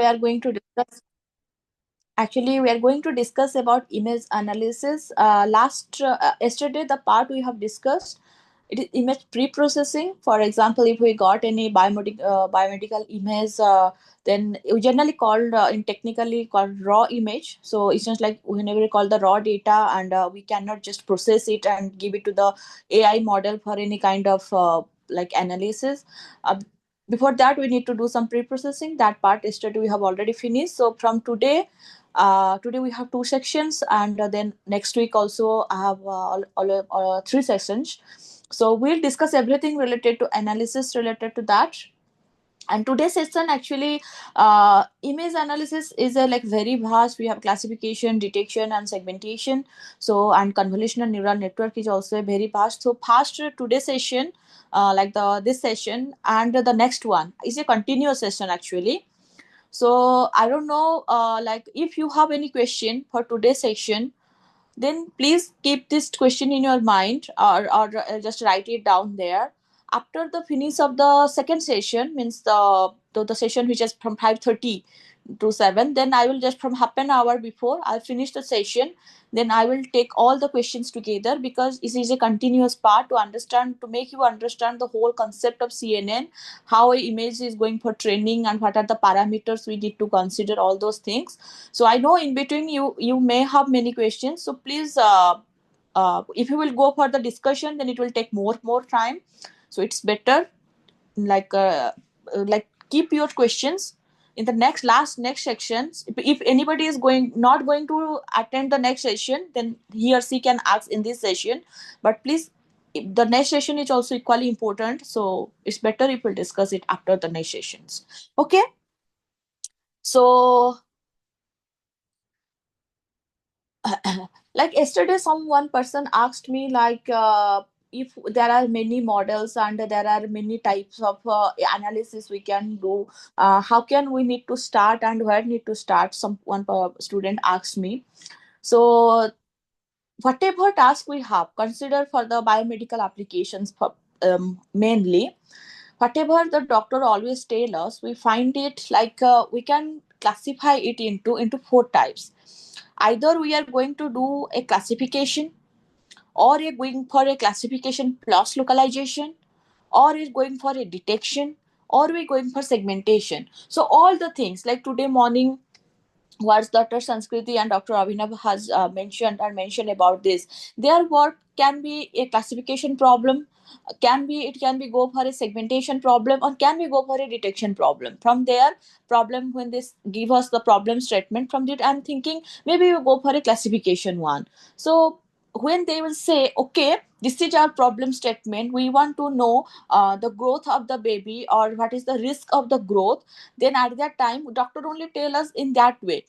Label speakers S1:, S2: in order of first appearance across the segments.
S1: we are going to discuss. Actually, we are going to discuss about image analysis. Yesterday, the part we have discussed, it is image pre-processing. For example, if we got any biomedical image, then we generally called in technically called raw image. So it's just like whenever we call the raw data, and we cannot just process it and give it to the AI model for any kind of like analysis. Uh, Before that, we need to do some pre-processing. That part yesterday we have already finished. So from today we have two sections, and then next week also I have three sessions. So we'll discuss everything related to analysis related to that. And today's session actually, image analysis is a like very vast. We have classification, detection, and segmentation. So and convolutional neural network is also very vast. So past today's session, like the this session and the next one is a continuous session actually. So I don't know, like if you have any question for today's session, then please keep this question in your mind, or just write it down there. After the finish of the second session, means the session which is from 5:30 to 7, then I will just from half an hour before I'll finish the session, then I will take all the questions together, because this is a continuous part to understand, to make you understand the whole concept of CNN, how a image is going for training, and what are the parameters we need to consider, all those things. So I know in between you may have many questions, so please, if you will go for the discussion, then it will take more time. So it's better, like keep your questions in the next sections. If anybody is not going to attend the next session, then he or she can ask in this session. But please, the next session is also equally important, so it's better if we discuss it after the next sessions. Okay, so like yesterday some one person asked me, like if there are many models and there are many types of analysis we can do, how can we need to start and where need to start, some one student asked me. So whatever task we have consider for the biomedical applications, for, mainly whatever the doctor always tell us, we find it like we can classify it into four types. Either we are going to do a classification, or you're going for a classification plus localization, or is going for a detection, or we're going for segmentation. So all the things like today morning, what Dr. Sanskriti and Dr. Abhinav has mentioned about this. Their work can be a classification problem, it can be go for a segmentation problem, or can we go for a detection problem. From their problem, when they give us the problem statement, from that I'm thinking maybe we go for a classification one. So when they will say, okay, this is our problem statement, we want to know the growth of the baby, or what is the risk of the growth, then at that time doctor only tell us in that way.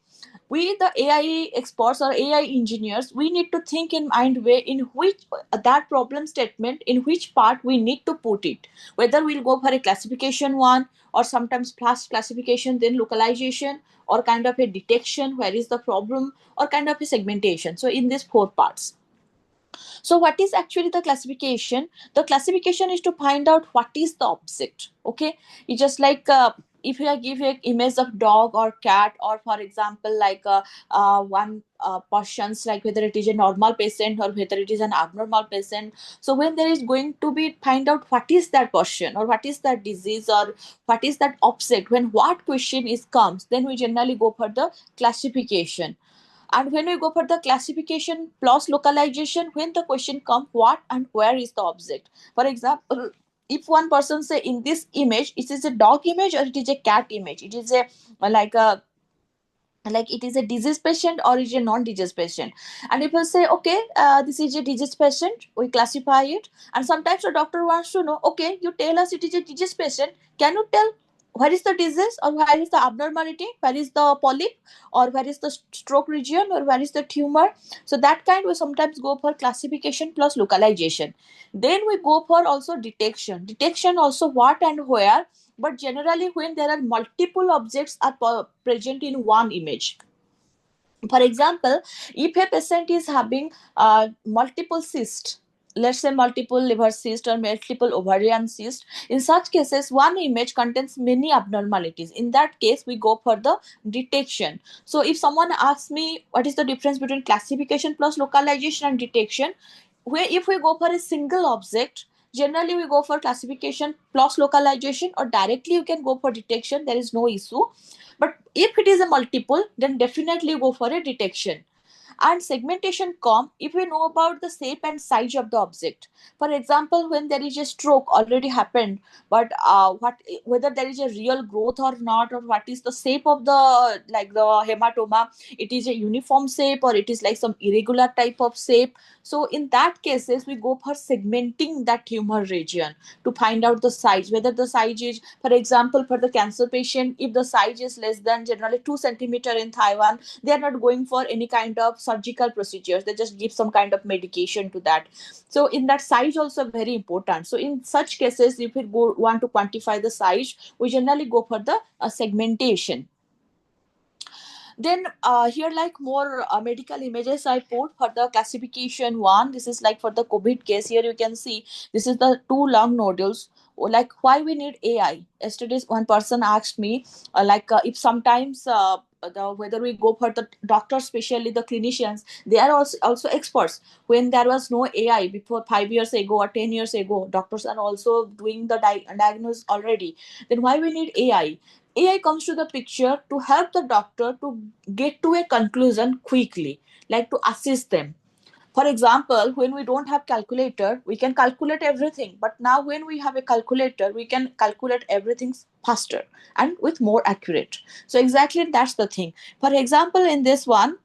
S1: We the AI experts or AI engineers, we need to think in mind way in which that problem statement, in which part we need to put it, whether we'll go for a classification one, or sometimes plus classification then localization, or kind of a detection where is the problem, or kind of a segmentation. So in these four parts. So what is actually the classification? The classification is to find out what is the object. Okay, it's just like if you give an image of dog or cat, or for example like one persons, like whether it is a normal patient or whether it is an abnormal patient. So when there is going to be find out what is that person, or what is that disease, or what is that object, when what question is comes, then we generally go for the classification. And when we go for the classification plus localization, when the question comes, what and where is the object? For example, if one person say in this image, it is a dog image or it is a cat image, it is a like a like it is a disease patient or is a non-disease patient. And if I say, okay, this is a disease patient, we classify it. And sometimes the doctor wants to know, okay, you tell us it is a disease patient, can you tell where is the disease, or where is the abnormality, where is the polyp, or where is the stroke region, or where is the tumor? So that kind we sometimes go for classification plus localization. Then we go for also detection also, what and where. But generally when there are multiple objects are present in one image. For example, if a patient is having multiple cysts, let's say multiple liver cyst or multiple ovarian cyst. In such cases, one image contains many abnormalities. In that case, we go for the detection. So if someone asks me what is the difference between classification plus localization and detection, where if we go for a single object, generally we go for classification plus localization, or directly you can go for detection, there is no issue. But if it is a multiple, then definitely go for a detection. And segmentation come if we know about the shape and size of the object. For example, when there is a stroke already happened, but what, whether there is a real growth or not, or what is the shape of the, like the hematoma, it is a uniform shape or it is like some irregular type of shape. So in that cases, we go for segmenting that tumor region to find out the size, whether the size is, for example, for the cancer patient, if the size is less than generally 2 centimeter in Taiwan, they are not going for any kind of surgical procedures, they just give some kind of medication to that. So in that, size also very important. So in such cases, if we want to quantify the size, we generally go for the segmentation. Then here, like more medical images I put for the classification one. This is like for the COVID case. Here you can see this is the two lung nodules. Like, why we need AI? Yesterday, one person asked me, if sometimes the whether we go for the doctors, especially the clinicians, they are also experts. When there was no AI before 5 years ago or 10 years ago, doctors are also doing the diagnosis already. Then why we need AI? AI comes to the picture to help the doctor to get to a conclusion quickly, like to assist them. For example, when we don't have calculator, we can calculate everything. But now when we have a calculator, we can calculate everything faster and with more accurate. So exactly that's the thing. For example, in this one,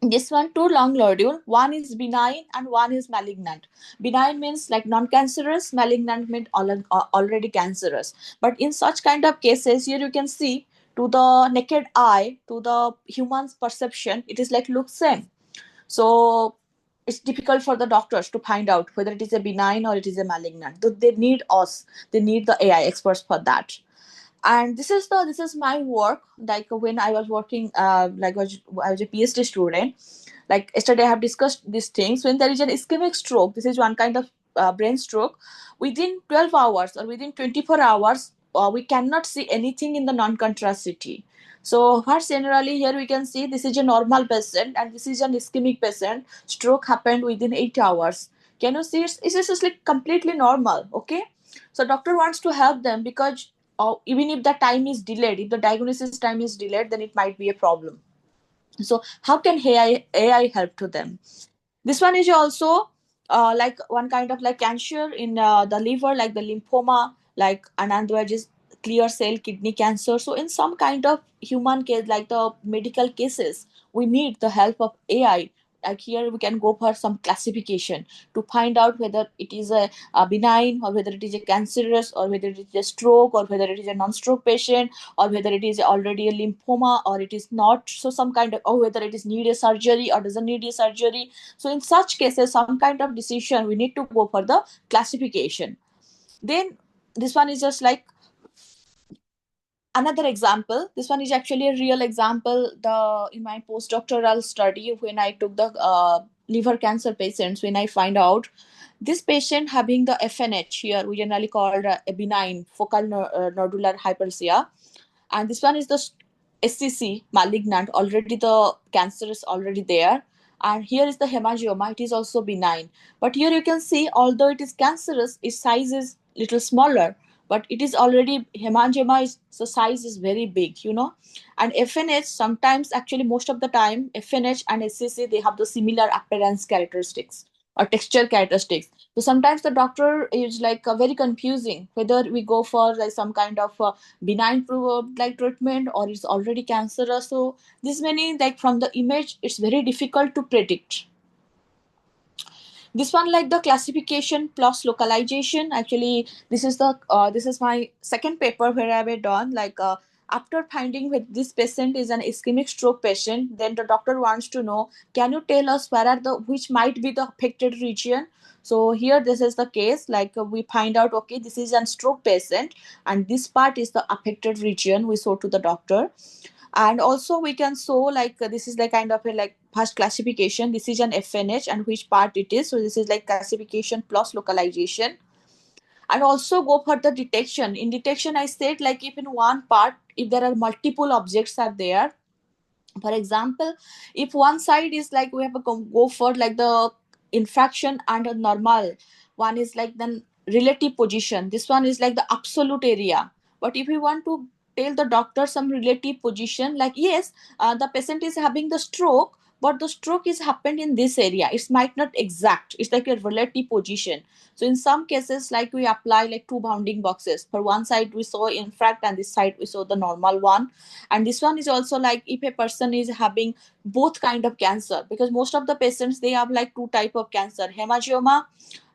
S1: two lung nodule, one is benign and one is malignant. Benign means like non-cancerous, malignant means already cancerous. But in such kind of cases, here you can see, to the naked eye, to the human's perception, it is like looks same. So it's difficult for the doctors to find out whether it is a benign or it is a malignant. So they need us, they need the AI experts for that. And this is my work. Like when I was working, I was a PhD student. Like yesterday I have discussed these things. When there is an ischemic stroke, this is one kind of brain stroke, within 12 hours or within 24 hours, we cannot see anything in the non-contrast CT. So first, generally here we can see this is a normal patient and this is an ischemic patient. Stroke happened within 8 hours. Can you see it's just like completely normal, okay? So doctor wants to help them because even if the time is delayed, if the diagnosis time is delayed, then it might be a problem. So how can AI help to them? This one is also like one kind of like cancer in the liver, like the lymphoma, like anandroid is clear cell kidney cancer. So in some kind of human case, like the medical cases, we need the help of AI. Like here we can go for some classification to find out whether it is a benign, or whether it is a cancerous, or whether it is a stroke, or whether it is a non-stroke patient, or whether it is already a lymphoma or it is not. So some kind of, or whether it is need a surgery or doesn't need a surgery. So in such cases, some kind of decision we need to go for the classification. Then this one is just like another example. This one is actually a real example. The in my postdoctoral study, when I took the liver cancer patients, when I find out this patient having the FNH, here we generally called a benign focal nodular hyperplasia, and this one is the SCC malignant. Already the cancer is already there, and here is the hemangioma. It is also benign, but here you can see, although it is cancerous, its size is little smaller. But it is already hemangioma is the size is very big, And FNH, sometimes, actually most of the time, FNH and SCC, they have the similar appearance characteristics or texture characteristics. So sometimes the doctor is like very confusing whether we go for like some kind of benign like treatment or it's already cancerous. So this many, like from the image, it's very difficult to predict. This one, like the classification plus localization, actually this is my second paper where I have done, like after finding that this patient is an ischemic stroke patient, then the doctor wants to know, can you tell us where are the which might be the affected region. So here this is the case, like we find out, okay, this is a stroke patient and this part is the affected region, we show to the doctor. And also we can show like this is like kind of a like first classification. This is an FNH and which part it is. So this is like classification plus localization. And also go for the detection. In detection I said like if in one part if there are multiple objects are there, for example if one side is like we have a go for like the infraction and a normal one is like then relative position, this one is like the absolute area. But if we want to tell the doctor some relative position like yes, the patient is having the stroke but the stroke is happened in this area, it might not exact, it's like a relative position. So in some cases like we apply like two bounding boxes, for one side we saw infract and this side we saw the normal one. And this one is also like if a person is having both kind of cancer, because most of the patients they have like two type of cancer, hemangioma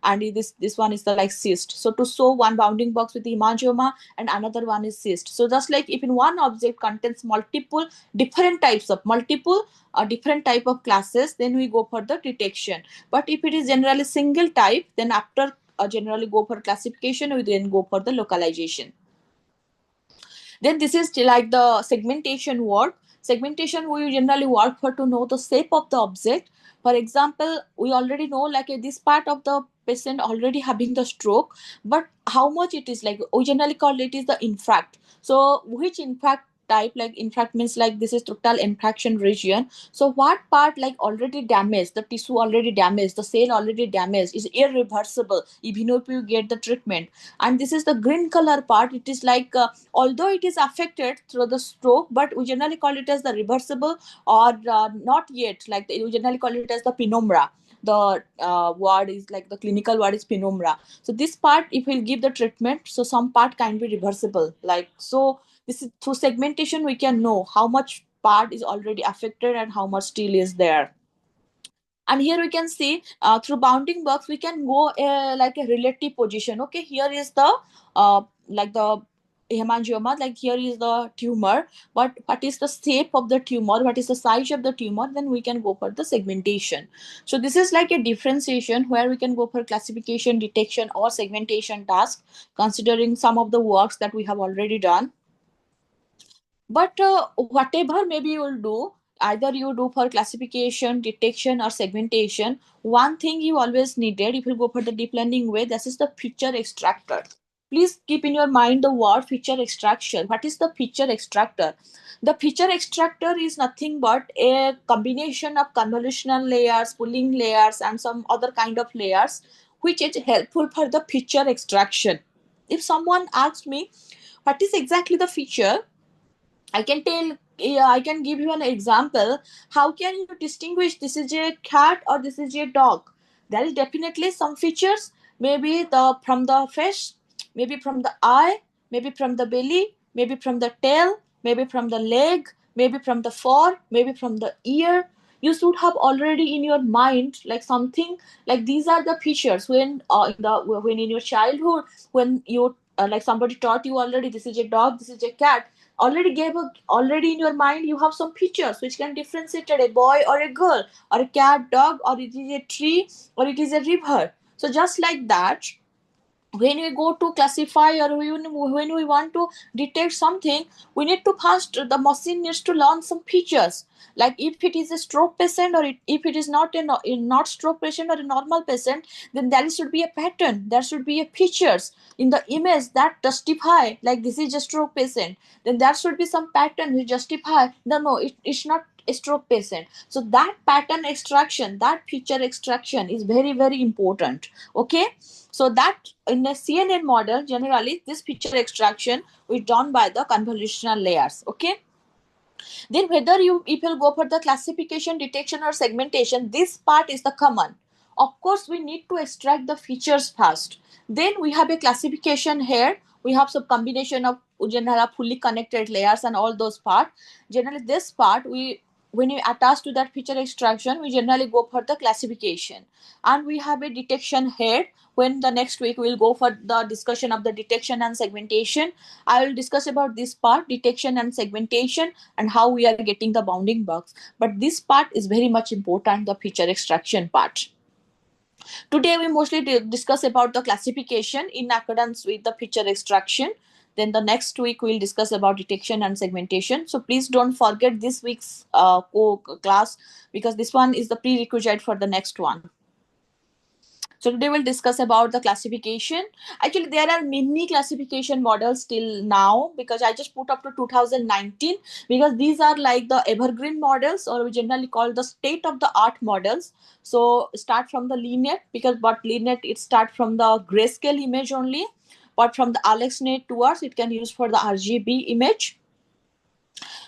S1: and this one is the like cyst. So to show one bounding box with the hemangioma and another one is cyst, so just like if in one object contains multiple different types of multiple different type of classes, then we go for the detection. But if it is generally single type, then after generally go for classification, we then go for the localization. Then this is like the segmentation work. Segmentation we generally work for to know the shape of the object. For example, we already know like this part of the patient already having the stroke, but how much it is like we generally call it is the infract. So which infract type, like infract means like this is total infraction region. So what part like already damaged, the tissue already damaged, the cell already damaged is irreversible even if you get the treatment. And this is the green color part, it is like although it is affected through the stroke, but we generally call it as the reversible or not yet, like we generally call it as the penumbra. The word is like the clinical word is penumbra. So this part if we'll give the treatment, so some part can be reversible, like so this is through segmentation we can know how much part is already affected and how much still is there. And here we can see through bounding box we can go like a relative position. Okay, here is the like the hemangioma, like here is the tumor, but what is the shape of the tumor, what is the size of the tumor, then we can go for the segmentation. So this is like a differentiation where we can go for classification, detection or segmentation task, considering some of the works that we have already done. But whatever maybe you will do, either you do for classification, detection, or segmentation, one thing you always needed if you go for the deep learning way, this is the feature extractor. Please keep in your mind the word feature extraction. What is the feature extractor? The feature extractor is nothing but a combination of convolutional layers, pooling layers, and some other kind of layers, which is helpful for the feature extraction. If someone asks me, what is exactly the feature? I can tell, yeah, I can give you an example. How can you distinguish this is a cat or this is a dog? There is definitely some features, maybe the from the face, maybe from the eye, maybe from the belly, maybe from the tail, maybe from the leg, maybe from the fur, maybe from the ear. You should have already in your mind like something like these are the features when when in your childhood when you like somebody taught you already this is a dog, this is a cat, already in your mind you have some features which can differentiate a boy or a girl or a cat, dog, or it is a tree or it is a river. So just like that, when we go to classify or when we want to detect something, we need to first the machine needs to learn some features, like if it is a stroke patient or if it is not a not stroke patient or a normal patient, then there should be a pattern, there should be a features in the image that justify like this is a stroke patient, then there should be some pattern which justify no it's not a stroke patient. So that pattern extraction, that feature extraction is very very important. Okay, so that in a CNN model, generally this feature extraction is done by the convolutional layers. Okay. Then whether you if you go for the classification, detection or segmentation, this part is the common. Of course, we need to extract the features first. Then we have a classification here. We have some combination of general fully connected layers and all those parts. Generally, this part we when we attach to that feature extraction, we generally go for the classification. And we have a detection here. When the next week we'll go for the discussion of the detection and segmentation, I will discuss about this part, detection and segmentation, and how we are getting the bounding box. But this part is very much important, the feature extraction part. Today we mostly discuss about the classification in accordance with the feature extraction. Then the next week we'll discuss about detection and segmentation. So please don't forget this week's class, because this one is the prerequisite for the next one. So today we'll discuss about the classification. Actually, there are many classification models till now, because I just put up to 2019, because these are like the evergreen models, or we generally call the state of the art models. So start from the LeNet, because but LeNet it start from the grayscale image only, but from the AlexNet towards it can use for the RGB image.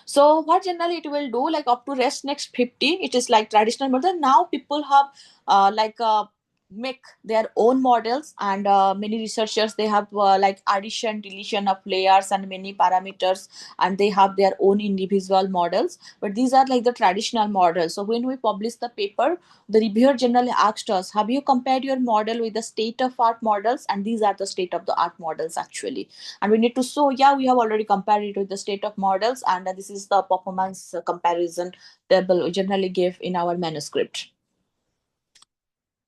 S1: So what generally it will do, like up to ResNext 50, it is like traditional model. Now people have make their own models, and many researchers they have like addition, deletion of layers and many parameters, and they have their own individual models. But these are like the traditional models. So when we publish the paper, the reviewer generally asked us, have you compared your model with the state of art models? And these are the state of the art models actually, and we need to show, yeah, we have already compared it with the state of models, and this is the performance comparison table we generally give in our manuscript.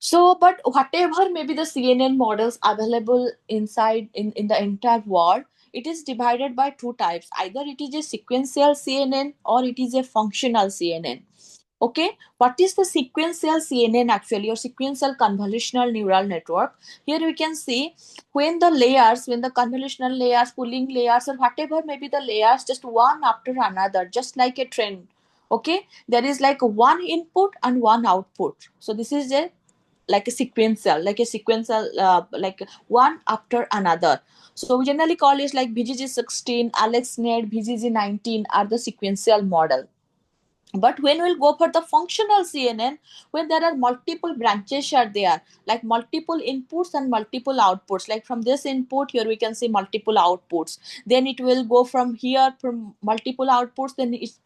S1: So but whatever may be the CNN models available inside in the entire world, it is divided by two types. Either it is a sequential CNN or it is a functional CNN. Okay, what is the sequential CNN actually, or sequential convolutional neural network? Here we can see when the layers, when the convolutional layers, pooling layers, or whatever may be the layers, just one after another, just like a trend. Okay, there is like one input and one output. So this is a like a sequential, like one after another. So we generally call it like VGG16, AlexNet, VGG19 are the sequential model. But when we'll go for the functional CNN, when there are multiple branches are there, like multiple inputs and multiple outputs, like from this input here we can see multiple outputs, then it will go from here from multiple outputs, then it's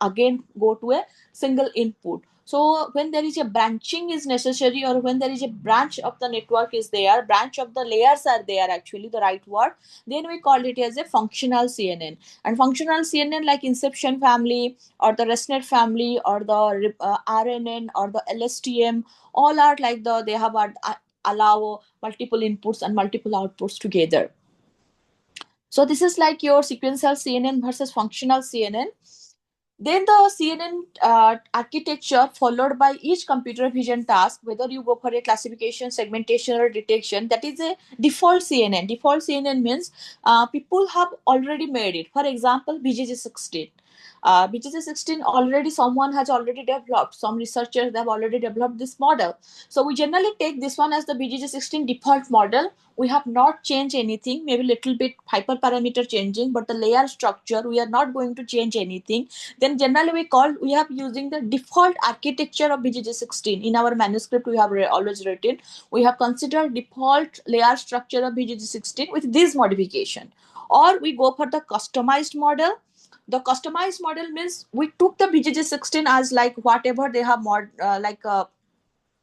S1: again go to a single input. So when there is a branching is necessary, or when there is a branch of the network is there, branch of the layers are there, actually the right word, then we call it as a functional CNN. And functional CNN like Inception family, or the ResNet family, or the RNN, or the LSTM, all are like they have allow multiple inputs and multiple outputs together. So this is like your sequential CNN versus functional CNN. Then the CNN architecture followed by each computer vision task, whether you go for a classification, segmentation, or detection, that is a default CNN. Default CNN means people have already made it. For example, BGG16. BGG16 already someone has already developed. Some researchers they have already developed this model. So we generally take this one as the BGG16 default model. We have not changed anything, maybe little bit hyperparameter changing, but the layer structure we are not going to change anything. Then generally we have using the default architecture of BGG16. In our manuscript we have always written, we have considered default layer structure of BGG16 with this modification. Or we go for the customized model. The customized model means we took the BGG16 as like whatever they have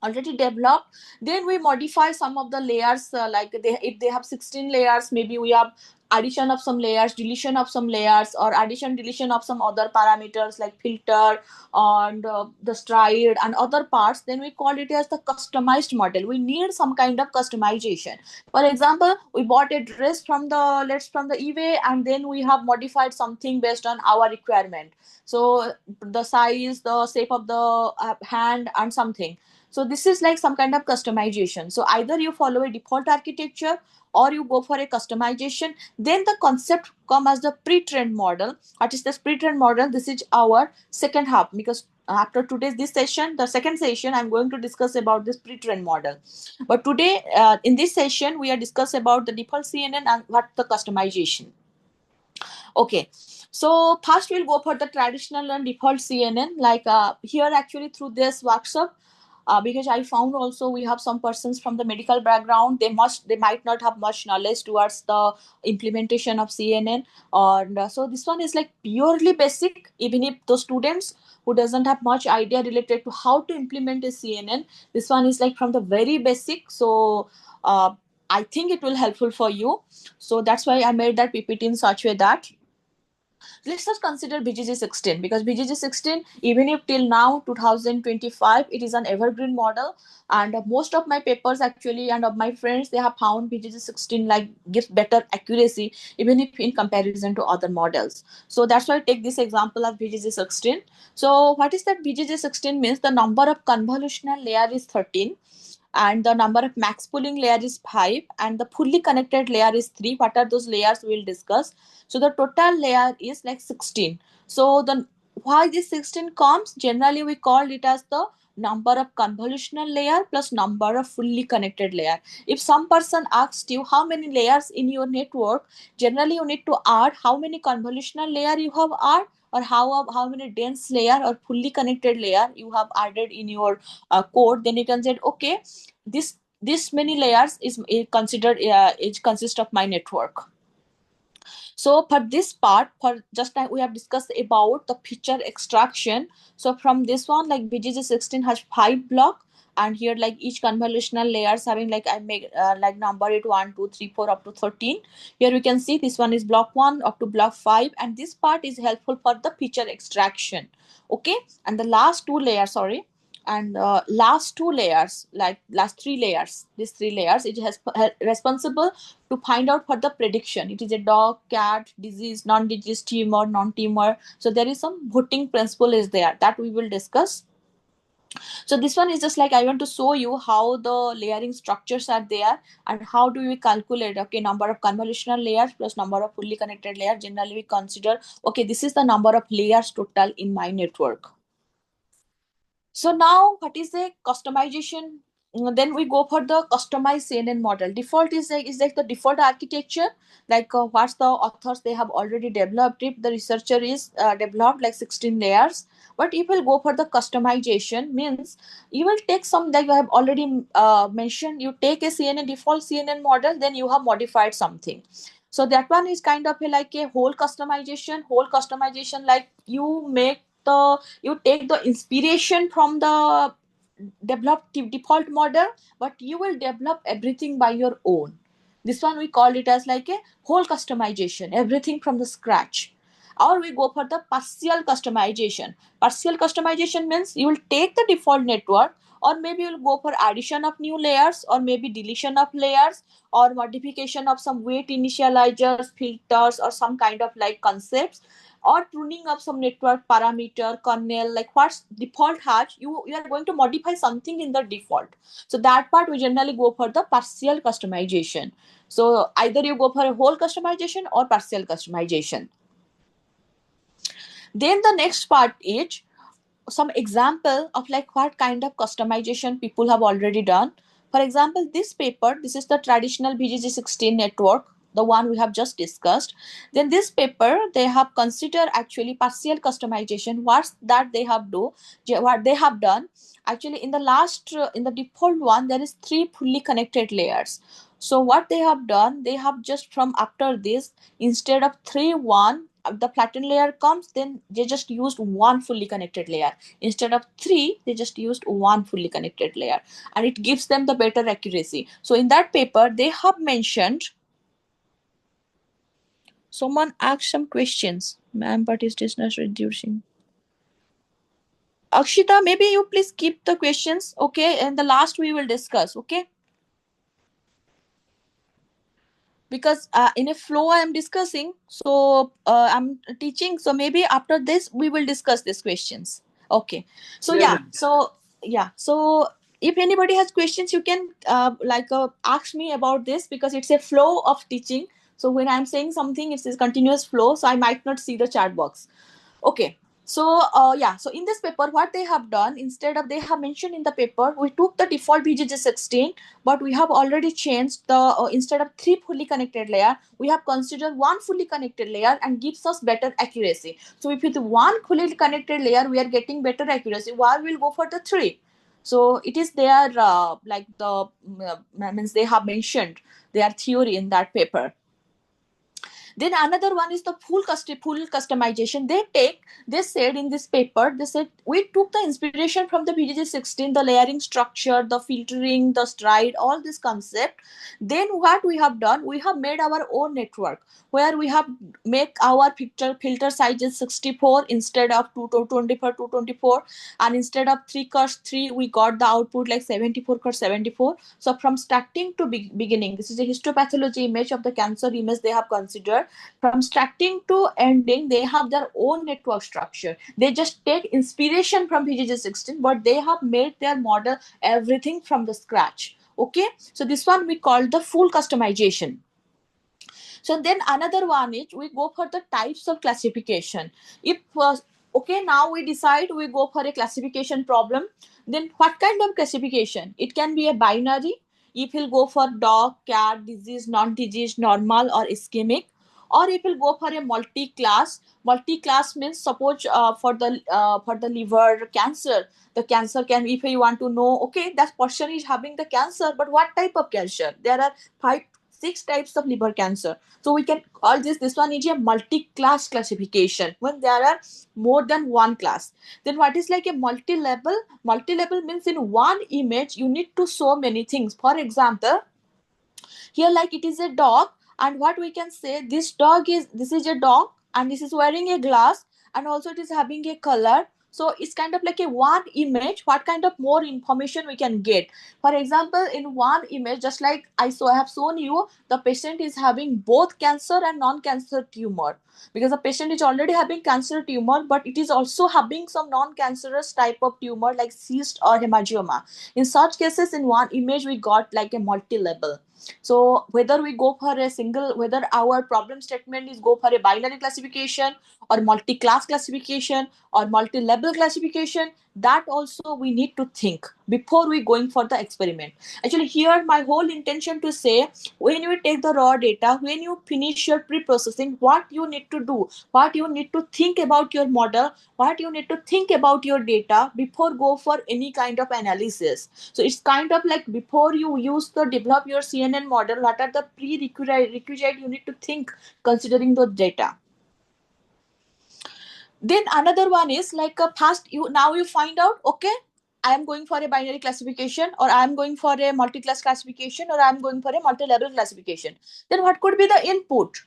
S1: already developed, then we modify some of the layers, if they have 16 layers, maybe we have addition of some layers, deletion of some layers, or addition deletion of some other parameters like filter and the stride and other parts, then we call it as the customized model. We need some kind of customization. For example, we bought a dress from the eBay, and then we have modified something based on our requirement. So the size, the shape of the hand and something. So this is like some kind of customization. So either you follow a default architecture or you go for a customization. Then the concept come as the pre-trained model. What is this pre-trained model? This is our second half, because after today's this session, the second session, I'm going to discuss about this pre-trained model. But today in this session, we are discuss about the default CNN and what the customization. Okay, so first we'll go for the traditional and default CNN. Like here actually through this workshop, because I found also we have some persons from the medical background. They might not have much knowledge towards the implementation of CNN, and so this one is like purely basic. Even if those students who doesn't have much idea related to how to implement a CNN, this one is like from the very basic. So I think it will helpful for you. So that's why I made that PPT in such way that Let's just consider BGG16, because BGG16, even if till now 2025, it is an evergreen model, and most of my papers actually and of my friends, they have found BGG16 like gives better accuracy even if in comparison to other models. So that's why I take this example of BGG16. So what is that? BGG16 means the number of convolutional layer is 13, and the number of max pooling layer is 5, and the fully connected layer is 3. What are those layers, we'll discuss. So the total layer is like 16. So the why this 16 comes, generally we call it as the number of convolutional layer plus number of fully connected layer. If some person asks you how many layers in your network, generally you need to add how many convolutional layer you have added, or how many dense layer or fully connected layer you have added in your code. Then you can say, okay, this many layers is considered it consists of my network. So for this part, for just like we have discussed about the feature extraction. So from this one, like BGG16 has 5 block, and here like each convolutional layers having like I make like number it 1, 2, 3, 4 up to 13. Here we can see this one is block 1 up to block 5, and this part is helpful for the feature extraction. Okay, and the last two layers, sorry, and last two layers, like last three layers, these three layers, it has responsible to find out for the prediction. It is a dog, cat, disease, non-disease, tumor, non-tumor. So there is some voting principle is there that we will discuss. So this one is just like I want to show you how the layering structures are there and how do we calculate, okay, number of convolutional layers plus number of fully connected layers. Generally we consider, okay, this is the number of layers total in my network. So now what is the customization? Then we go for the customized CNN model. Default is like the default architecture, like what's the authors they have already developed. If the researcher is developed like 16 layers, but if we'll go for the customization, means you will take some that you have already mentioned. You take a CNN default CNN model, then you have modified something. So that one is kind of like a whole customization. Whole customization, like you make the you take the inspiration from the developed default model, but you will develop everything by your own. This one we call it as like a whole customization, everything from the scratch. Or we go for the partial customization. Partial customization means you will take the default network, or maybe you'll go for addition of new layers, or maybe deletion of layers, or modification of some weight initializers, filters, or some kind of like concepts, or tuning up some network parameter kernel, like what's default has, you are going to modify something in the default. So that part we generally go for the partial customization. So either you go for a whole customization or partial customization. Then the next part is some example of like what kind of customization people have already done. For example, this paper, this is the traditional BGG16 network, the one we have just discussed. Then this paper, they have considered actually partial customization. What's that they have do? What they have done actually in the last in the default one, there is 3 fully connected layers. So what they have done, they have just from after this, instead of 3 1, the flattened layer comes, then they just used one fully connected layer. Instead of 3, they just used one fully connected layer, and it gives them the better accuracy. So in that paper they have mentioned, someone asked some questions, ma'am, but is distance reducing? Akshita, maybe you please keep the questions, okay, and the last we will discuss, okay, because in a flow I am discussing, so I'm teaching, so maybe after this we will discuss these questions. Okay, so
S2: Yeah,
S1: yeah,
S2: ma'am.
S1: so if anybody has questions, you can ask me about this, because it's a flow of teaching. So when I'm saying something, it's a continuous flow, so I might not see the chat box. Okay, so yeah, so in this paper what they have done, instead of, they have mentioned in the paper, we took the default BGG16, but we have already changed the instead of 3 fully connected layer, we have considered one fully connected layer and gives us better accuracy. So if with one fully connected layer we are getting better accuracy, why we'll go for the 3? So it is their like the means they have mentioned their theory in that paper. Then another one is the full customization. They said in this paper, they said we took the inspiration from the BGG16, the layering structure, the filtering, the stride, all this concept. Then what we have done, we have made our own network where we have make our picture filter sizes 64 instead of 224, 224, and instead of 3 curves 3, we got the output like 74 curves 74. So from starting to beginning, this is a histopathology image of the cancer image they have considered. From starting to ending, they have their own network structure. They just take inspiration from BGG16, but they have made their model everything from the scratch. Okay, so this one we call the full customization. So then another one is we go for the types of classification. If okay, now we decide we go for a classification problem, then what kind of classification? It can be a binary. If we'll go for dog, cat, disease, non-disease, normal, or ischemic, or if we'll go for a multi-class. Multi-class means suppose for the liver cancer, the cancer can, if you want to know, okay, that person is having the cancer, but what type of cancer? There are 6 types of liver cancer. So we can call this one is a multi-class classification when there are more than one class. Then what is like a multi-level? Multi-level means in one image you need to show many things. For example, here like it is a dog, and what we can say, this is a dog and this is wearing a glass, and also it is having a color. So it's kind of like a one image. What kind of more information we can get? For example, in one image, just like I have shown you, the patient is having both cancer and non-cancer tumor, because the patient is already having cancer tumor, but it is also having some non-cancerous type of tumor like cyst or hemangioma. In such cases, in one image we got like a multi-level. So whether we go for a single, whether our problem statement is go for a binary classification or multi-class classification or multi-level classification, that also we need to think before we going for the experiment. Actually here my whole intention to say, when you take the raw data, when you finish your pre-processing, what you need to do, what you need to think about your model, what you need to think about your data before go for any kind of analysis. So it's kind of like before you use the develop your CNN model, what are the prerequisite you need to think considering the data. Then another one is like a past, you now you find out, okay, I am going for a binary classification, or I am going for a multi-class classification, or I am going for a multi-level classification. Then what could be the input?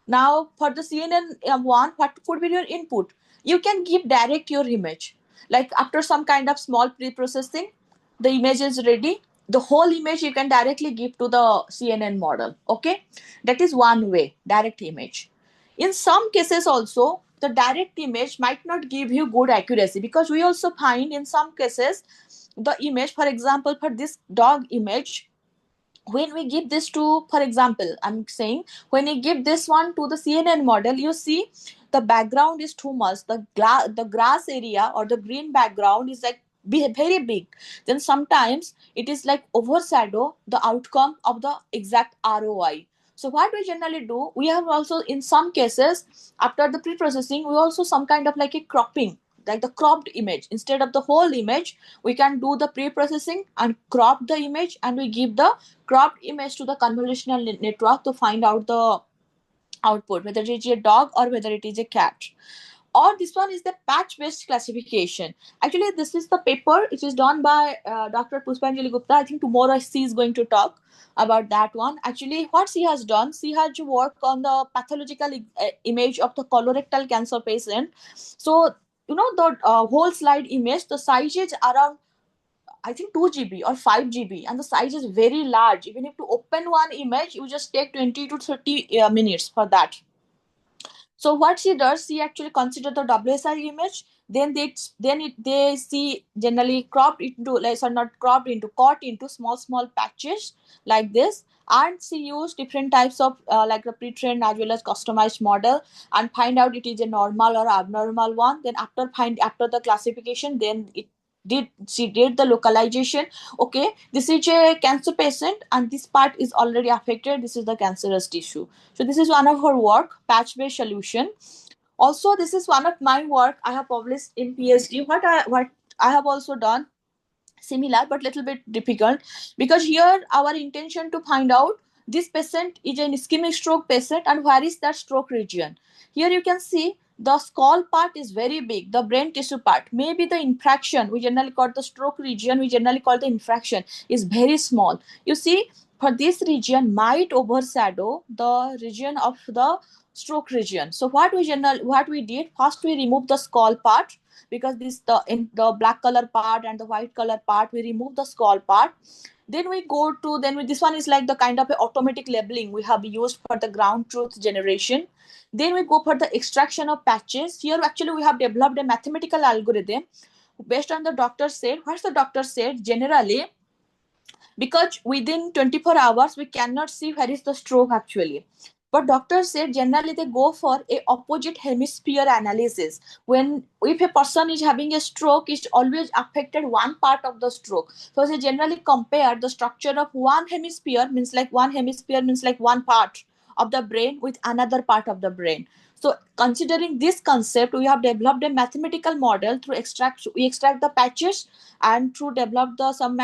S1: Now for the CNN one, what could be your input? You can give direct your image. Like after some kind of small pre-processing, the image is ready. The whole image you can directly give to the CNN model. Okay, that is one way, direct image. In some cases also, the direct image might not give you good accuracy, because we also find in some cases the image, for example, for this dog image, when we give this to, for example, I'm saying, when you give this one to the CNN model, you see the background is too much. The grass area or the green background is like very big. Then sometimes it is like overshadow the outcome of the exact ROI. So what we generally do, we have also in some cases after the pre-processing, we also some kind of like a cropping, like the cropped image. Instead of the whole image, we can do the pre-processing and crop the image, and we give the cropped image to the convolutional network to find out the output, whether it is a dog or whether it is a cat. Or this one is the patch based classification. Actually this is the paper, it is done by Dr. Pushpanjali Gupta. I think tomorrow she is going to talk about that one. Actually what she has done, she has worked on the pathological image of the colorectal cancer patient. So you know the whole slide image, the size is around I think 2 GB or 5 GB, and the size is very large. Even if to open one image, you just take 20 to 30 minutes for that. So what she does, she actually consider the WSI image. Then they see generally cropped into, like, so not cropped into, cut into small patches like this. And she use different types of like the pre-trained as well as customized model, and find out it is a normal or abnormal one. Then after the classification, then she did the localization. Okay, this is a cancer patient and this part is already affected, this is the cancerous tissue. So this is one of her work, patch-based solution. Also, this is one of my work I have published in PhD. What I have also done similar but little bit difficult, because here our intention to find out this patient is an ischemic stroke patient, and where is that stroke region? Here you can see the skull part is very big, the brain tissue part, maybe the infraction, we generally call the stroke region, we generally call the infraction, is very small. You see, for this region might overshadow the region of the stroke region. So what we did, first we remove the skull part, because this the in the black color part and the white color part, we remove the skull part. Then we go to, this one is like the kind of a automatic labeling we have used for the ground truth generation. Then we go for the extraction of patches. Here actually we have developed a mathematical algorithm based on the doctor said. What's the doctor said? Generally, because within 24 hours we cannot see where is the stroke actually, but doctors said generally they go for a opposite hemisphere analysis. When if a person is having a stroke, it's always affected one part of the stroke, so they generally compare the structure of one hemisphere, means like one part of the brain with another part of the brain. So considering this concept, we have developed a mathematical model through we extract the patches, and through develop the some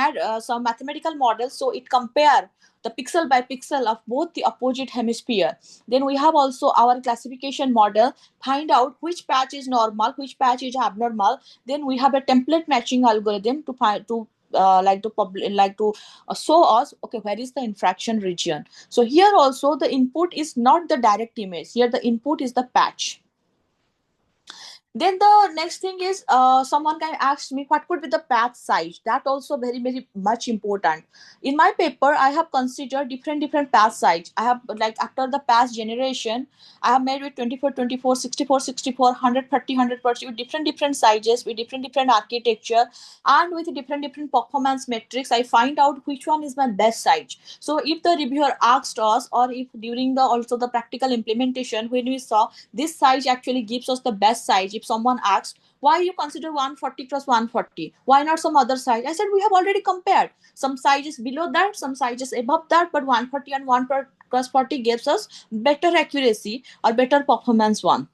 S1: mathematical models, so it compare the pixel by pixel of both the opposite hemisphere. Then we have also our classification model, find out which patch is normal, which patch is abnormal. Then we have a template matching algorithm to find to show us, okay, where is the infraction region. So here also the input is not the direct image, here the input is the patch. Then the next thing is, someone can ask me what could be the patch size. That also very very much important. In my paper, I have considered different patch size. I have, like, after the patch generation, I have made with 24, 24, 64, 64, 130, 100% with different sizes, with different architecture, and with different performance metrics. I find out which one is my best size. So if the reviewer asked us, or if during the also the practical implementation, when we saw this size actually gives us the best size. If someone asks, why you consider 140 plus 140, why not some other size? I said, we have already compared some sizes below that, some sizes above that, but 140 and 1 plus 40 gives us better accuracy or better performance one.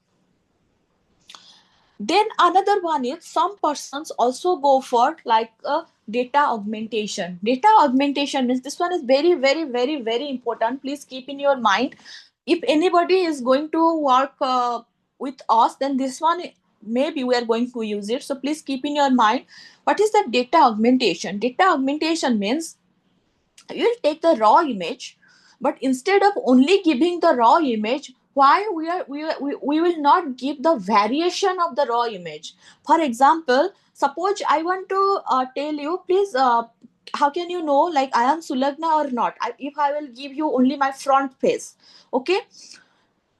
S1: Then another one is, some persons also go for like a data augmentation. Data augmentation means, this one is very very important. Please keep in your mind, if anybody is going to work with us, then this one maybe we are going to use it. So please keep in your mind, what is the data augmentation? Data augmentation means, you will take the raw image, but instead of only giving the raw image, why we will not give the variation of the raw image. For example, suppose I want to tell you, please, how can you know like I am Sulagna or not? If I will give you only my front face, okay,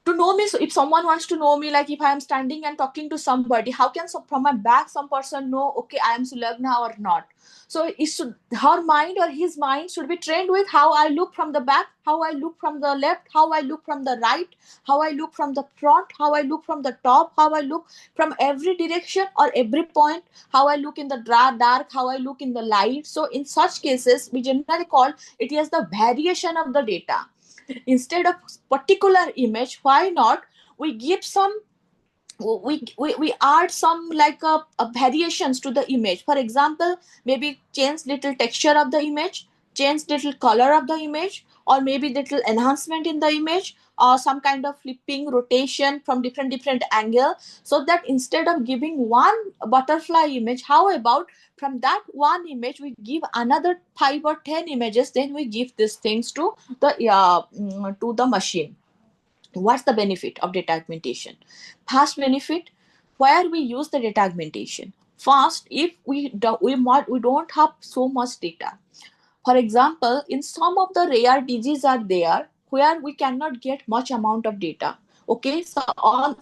S1: to know me. So if someone wants to know me, like if I am standing and talking to somebody, how can from my back some person know, okay, I am Sulagna or not? So it should, her mind or his mind should be trained with how I look from the back, how I look from the left, how I look from the right, how I look from the front, how I look from the top, how I look from every direction or every point, how I look in the dark, how I look in the light. So in such cases, we generally call it as the variation of the data. Instead of particular image, why not we give some, we add some like a variations to the image. For example, maybe change little texture of the image, change little color of the image, or maybe little enhancement in the image, or some kind of flipping, rotation from different angle, so that instead of giving one butterfly image, how about from that one image we give another 5 or 10 images, then we give these things to the machine. What's the benefit of data augmentation? First benefit, where we use the data augmentation. First, if we don't have so much data. For example, in some of the rare diseases are there where we cannot get much amount of data. Okay, so on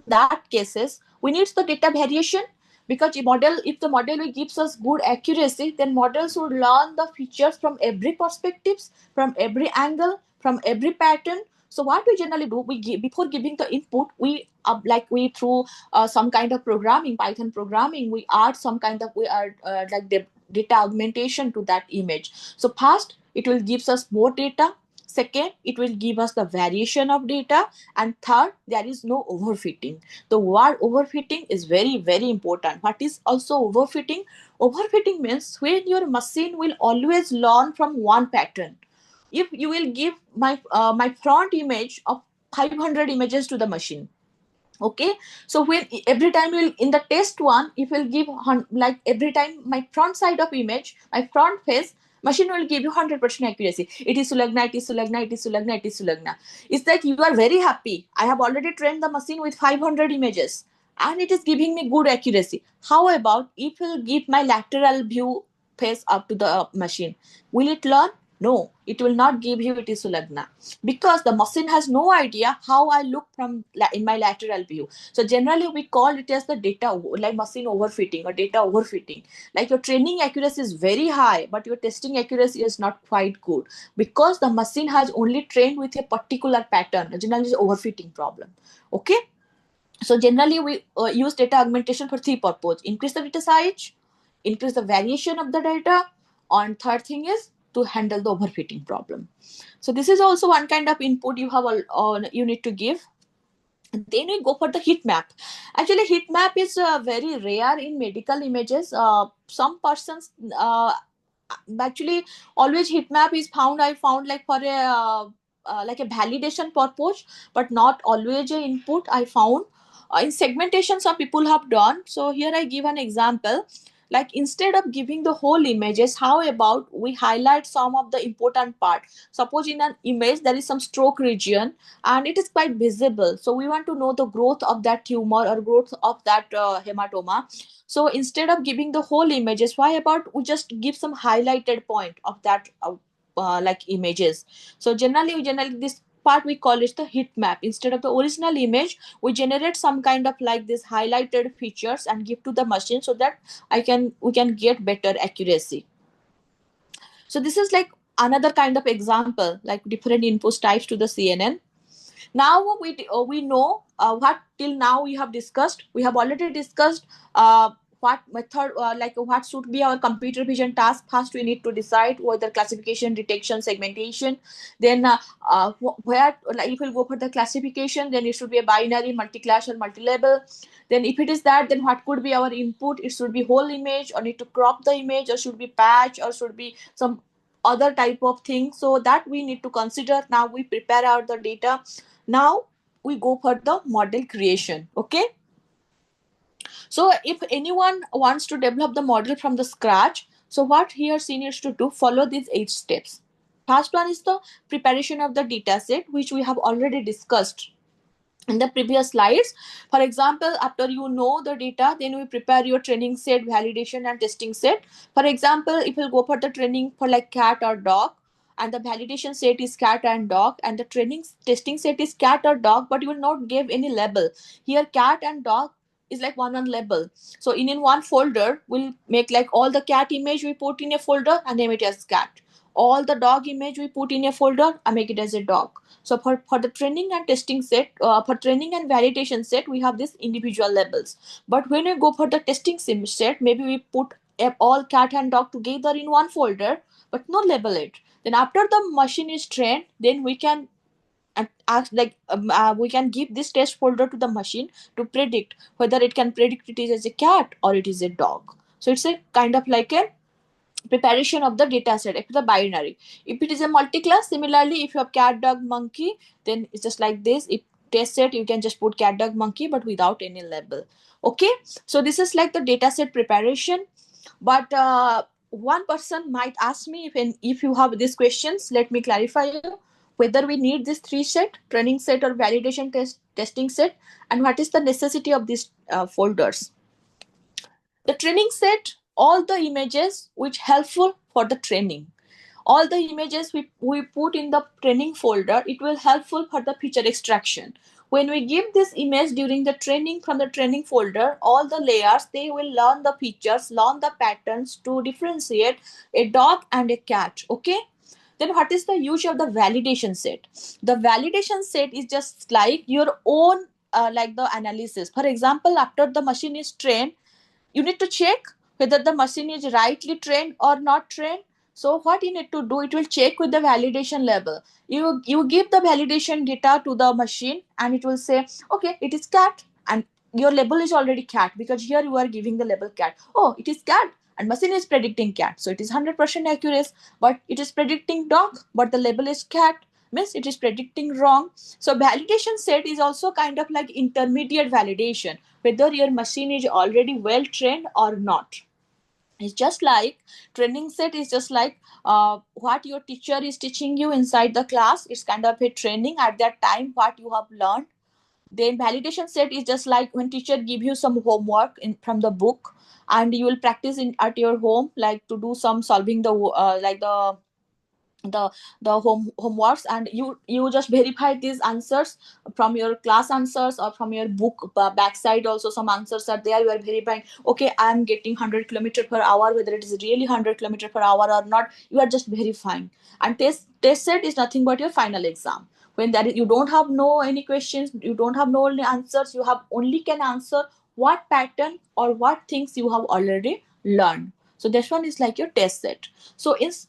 S1: that cases, we need the data variation, because if the model gives us good accuracy, then models would learn the features from every perspectives, from every angle, from every pattern. So what we generally do, we give, before giving the input, we through some kind of programming, Python programming, we add some kind of, we are like the data augmentation to that image. So first, it will gives us more data. Second, it will give us the variation of data. And third, there is no overfitting. The word overfitting is very important. What is also overfitting? Overfitting means when your machine will always learn from one pattern. if you will give my front image of 500 images to the machine, okay, so when every time you will, in the test one, if you'll give like every time my front side of image, my front face, machine will give you 100% accuracy. It is Sulagna, it is Sulagna, it is Sulagna, it is Sulagna. It's like you are very happy, I have already trained the machine with 500 images and it is giving me good accuracy. How about if you'll give my lateral view face up to the machine, will it learn? No, it will not give you it is Sulagna, because the machine has no idea how I look from in my lateral view. So generally we call it as the data like machine overfitting or data overfitting. Like your training accuracy is very high, but your testing accuracy is not quite good because the machine has only trained with a particular pattern. Generally, is overfitting problem. Okay. So generally we use data augmentation for three purposes: increase the data size, increase the variation of the data, and third thing is to handle the overfitting problem. So this is also one kind of input you have you need to give. Then we go for the heat map. Actually, heat map is very rare in medical images. Some persons actually always heat map is found. I found like for a like a validation purpose, but not always a input. I found in segmentation some people have done. So here I give an example. Like instead of giving the whole images, how about we highlight some of the important part? Suppose in an image there is some stroke region and it is quite visible, so we want to know the growth of that tumor or growth of that hematoma. So instead of giving the whole images, why about we just give some highlighted point of that like images. So generally this part we call it the heat map. Instead of the original image, we generate some kind of like this highlighted features and give to the machine so that we can get better accuracy. So this is like another kind of example, like different input types to the CNN. Now we know what till now we have discussed. We have already discussed what method like what should be our computer vision task. First we need to decide whether classification, detection, segmentation. Then where like if we go for the classification, then it should be a binary, multi-class, or multi-label. Then if it is that, then what could be our input? It should be whole image, or need to crop the image, or should be patch, or should be some other type of thing. So that we need to consider. Now we prepare out the data. Now we go for the model creation. Okay. So if anyone wants to develop the model from the scratch, so what he or she needs to do, follow these 8 steps. First one is the preparation of the data set, which we have already discussed in the previous slides. For example, after you know the data, then we prepare your training set, validation, and testing set. For example, if you go for the training for like cat or dog, and the validation set is cat and dog, and the training testing set is cat or dog, but you will not give any label. Here cat and dog is like one label. So in one folder we'll make like all the cat image we put in a folder and name it as cat. All the dog image we put in a folder and make it as a dog. So for the training and testing set, for training and validation set, we have these individual labels. But when we go for the testing sim set, maybe we put all cat and dog together in one folder, but no label it. Then after the machine is trained, then we can ask like we can give this test folder to the machine to predict whether it can predict it is as a cat or it is a dog. So it's a kind of like a preparation of the data set. If the binary, if it is a multi-class, similarly if you have cat, dog, monkey, then it's just like this. If test set, you can just put cat, dog, monkey, but without any label. Okay, so this is like the data set preparation. But one person might ask me, if you have these questions, let me clarify you whether we need this 3 set, training set or validation testing set, and what is the necessity of these folders. The training set, all the images which helpful for the training. All the images we put in the training folder, it will helpful for the feature extraction. When we give this image during the training from the training folder, all the layers, they will learn the features, learn the patterns to differentiate a dog and a cat. Okay. Then what is the use of the validation set? The validation set is just like your own like the analysis. For example, after the machine is trained, you need to check whether the machine is rightly trained or not trained. So what you need to do, it will check with the validation level. You give the validation data to the machine and it will say, okay, it is cat, and your label is already cat because here you are giving the label cat. Oh, it is cat. and machine is predicting cat, so it is 100% accurate. But it is predicting dog, but the label is cat, means it is predicting wrong. So validation set is also kind of like intermediate validation, whether your machine is already well trained or not. It's just like training set is just like what your teacher is teaching you inside the class. It's kind of a training at that time what you have learned. Then validation set is just like when teacher give you some homework from the book, and you will practice in at your home, like to do some solving the like the homeworks, and you just verify these answers from your class answers or from your book backside. Also some answers are there, you are verifying, okay, I am getting 100 kilometer per hour, whether it is really 100 kilometer per hour or not, you are just verifying. And test set is nothing but your final exam, when that is, you don't have no any questions, you don't have no only answers, you have only can answer what pattern or what things you have already learned. So this one is like your test set. So it's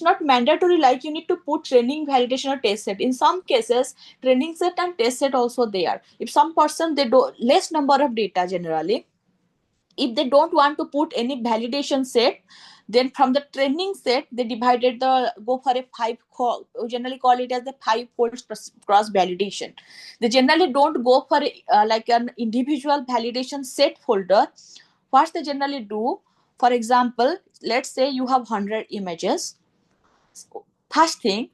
S1: not mandatory like you need to put training, validation or test set. In some cases training set and test set also there. If some person they do less number of data generally, if they don't want to put any validation set, then from the training set they divided the go for a we generally call it as the 5-fold cross validation. They generally don't go for like an individual validation set folder. What they generally do, for example, let's say you have 100 images. First thing,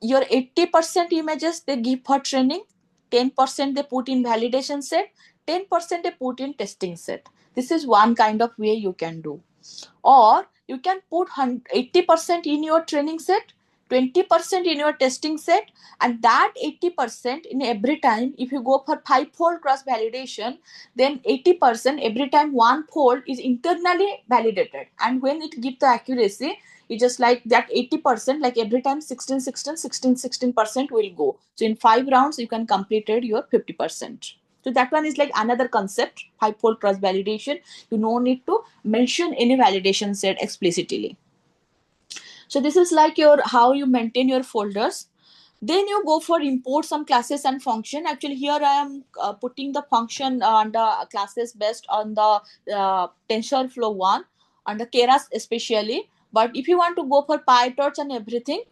S1: your 80% images they give for training, 10% they put in validation set, 10% they put in testing set. This is one kind of way you can do. Or you can put 80% in your training set, 20% in your testing set, and that 80% in every time, if you go for 5-fold cross validation, then 80% every time one fold is internally validated, and when it gives the accuracy, it's just like that 80%, like every time 16% will go. So in 5 rounds you can completed your 50%. So that one is like another concept, 5-fold cross validation. You no need to mention any validation set explicitly. So this is like your how you maintain your folders. Then you go for import some classes and function. Actually here I am putting the function and the classes based on the TensorFlow one, on the Keras especially. But if you want to go for PyTorch and everything,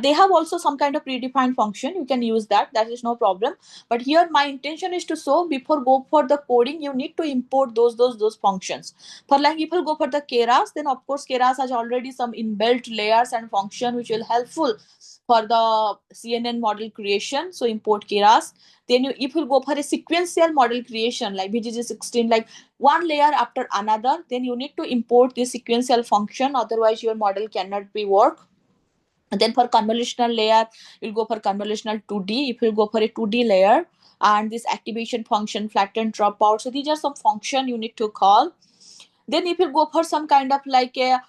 S1: they have also some kind of predefined function, you can use that, that is no problem. But here my intention is to show before go for the coding you need to import those functions. For like if you go for the Keras, then of course Keras has already some inbuilt layers and function which will helpful for the CNN model creation. So import Keras. Then you if you go for a sequential model creation like VGG16, like one layer after another, then you need to import this sequential function, otherwise your model cannot be work. And then for convolutional layer, you'll go for convolutional 2D. If you go for a 2D layer, and this activation function, flatten dropout. So these are some function you need to call. Then if you go for some kind of like a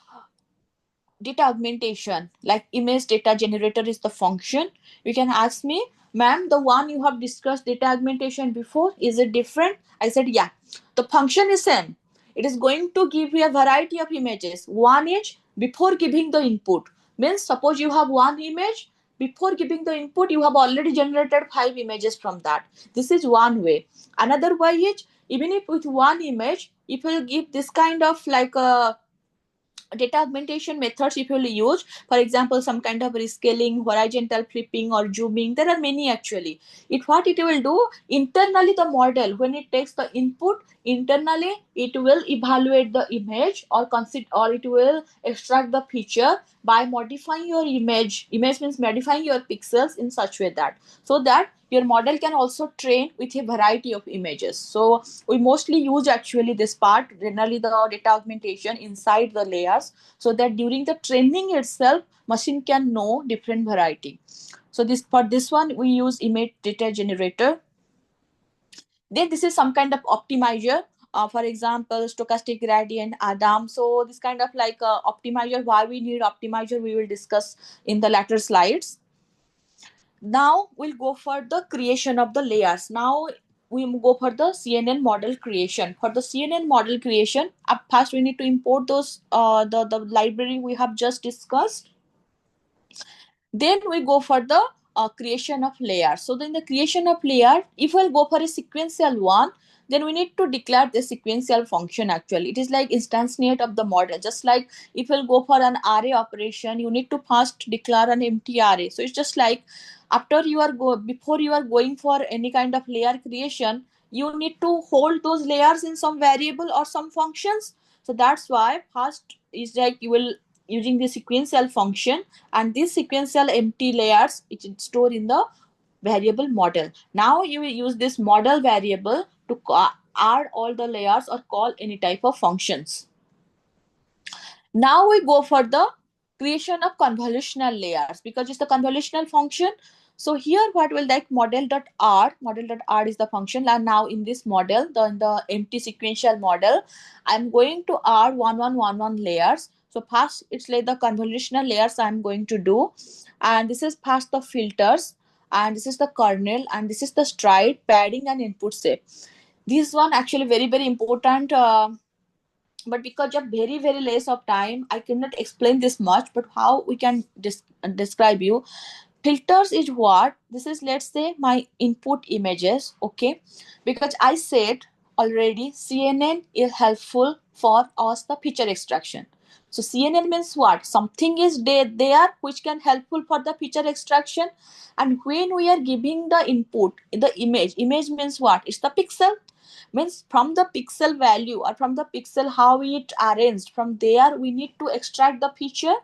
S1: data augmentation, like image data generator is the function, you can ask me, ma'am, the one you have discussed data augmentation before, is it different? I said, yeah. The function is same. It is going to give you a variety of images. One is before giving the input. Means suppose you have one image, before giving the input, you have already generated 5 images from that. This is one way. Another way is, even if with one image, if you give this kind of like a data augmentation methods, if you will use, for example, some kind of rescaling, horizontal flipping or zooming, there are many actually. What it will do, internally the model, when it takes the input, internally it will evaluate the image or consider, or it will extract the feature by modifying your image means modifying your pixels in such way that, so that your model can also train with a variety of images. So we mostly use actually this part, generally the data augmentation inside the layers, so that during the training itself machine can know different variety. So this for this one we use image data generator. Then this is some kind of optimizer, for example stochastic gradient, adam. So this kind of like optimizer, why we need optimizer we will discuss in the later slides. Now we'll go for the creation of the layers. Now we go for the CNN model creation. For the CNN model creation, up first we need to import those the library we have just discussed. Then we go for the creation of layers. So then the creation of layer, if we'll go for a sequential one, then we need to declare the sequential function. Actually, it is like instantiate of the model. Just like if you'll go for an array operation, you need to first declare an empty array. So it's just like after you are before you are going for any kind of layer creation, you need to hold those layers in some variable or some functions. So that's why first is like you will using the sequential function, and these sequential empty layers it is stored in the variable model. Now you will use this model variable to add all the layers or call any type of functions. Now we go for the creation of convolutional layers because it's the convolutional function. So here what will like model.r is the function, and now in this model, the empty sequential model, I'm going to add 1111 layers. So first it's like the convolutional layers I'm going to do, and this is past the filters, and this is the kernel, and this is the stride, padding, and input shape. This one actually very important. But because of very less of time, I cannot explain this much. But how we can describe you, filters is what this is. Let's say my input images, okay, because I said already CNN is helpful for us the feature extraction. So CNN means what, something is there which can helpful for the feature extraction. And when we are giving the input, the image means what, it's the pixel, means from the pixel value or from the pixel how it arranged, from there we need to extract the feature.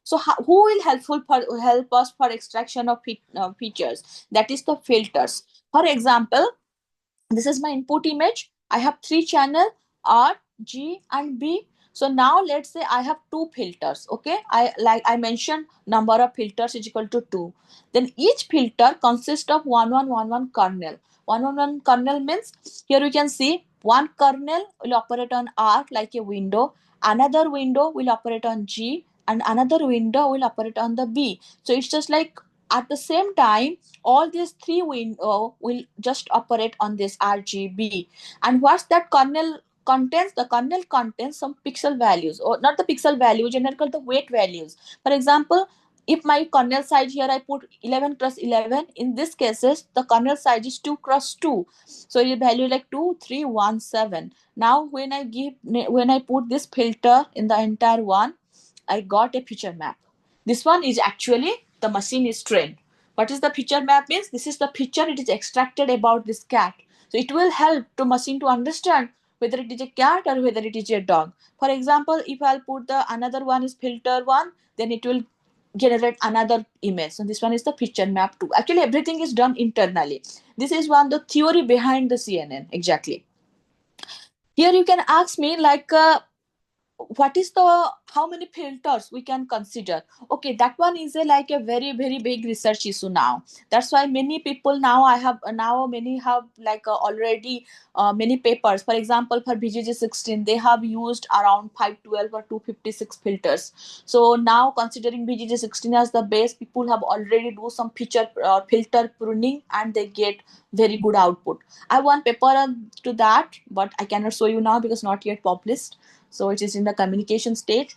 S1: So who will help us for extraction of features, that is the filters. For example, this is my input image. I have three channel, R, G, and B. So now let's say I have two filters. Okay, I mentioned number of filters is equal to 2. Then each filter consists of 1111 kernel. 111 kernel means here we can see one kernel will operate on R like a window, another window will operate on G, and another window will operate on the B. So it's just like at the same time all these three window will just operate on this RGB. And what's that kernel contains? The kernel contains some pixel values, or not the pixel value, generally called the weight values. For example, if my kernel size here I put 11 cross 11, in this cases the kernel size is 2 cross 2. So the value like 2317. Now when I put this filter in the entire one, I got a feature map. This one is actually the machine is trained. What is the feature map means? This is the feature it is extracted about this cat. So it will help to machine to understand whether it is a cat or whether it is a dog. For example, if I'll put the another one is filter one, then it will generate another image. So this one is the feature map too. Actually, everything is done internally. This is one the theory behind the CNN exactly. Here you can ask me like what is the how many filters we can consider. Okay, that one is a like a very big research issue now. That's why many people now I have now many have like already many papers. For example, for BGG16 they have used around 512 or 256 filters. So now considering BGG16 as the base, people have already do some feature filter pruning and they get very good output. I have one paper to that, but I cannot show you now because not yet published, so it is in the communication stage.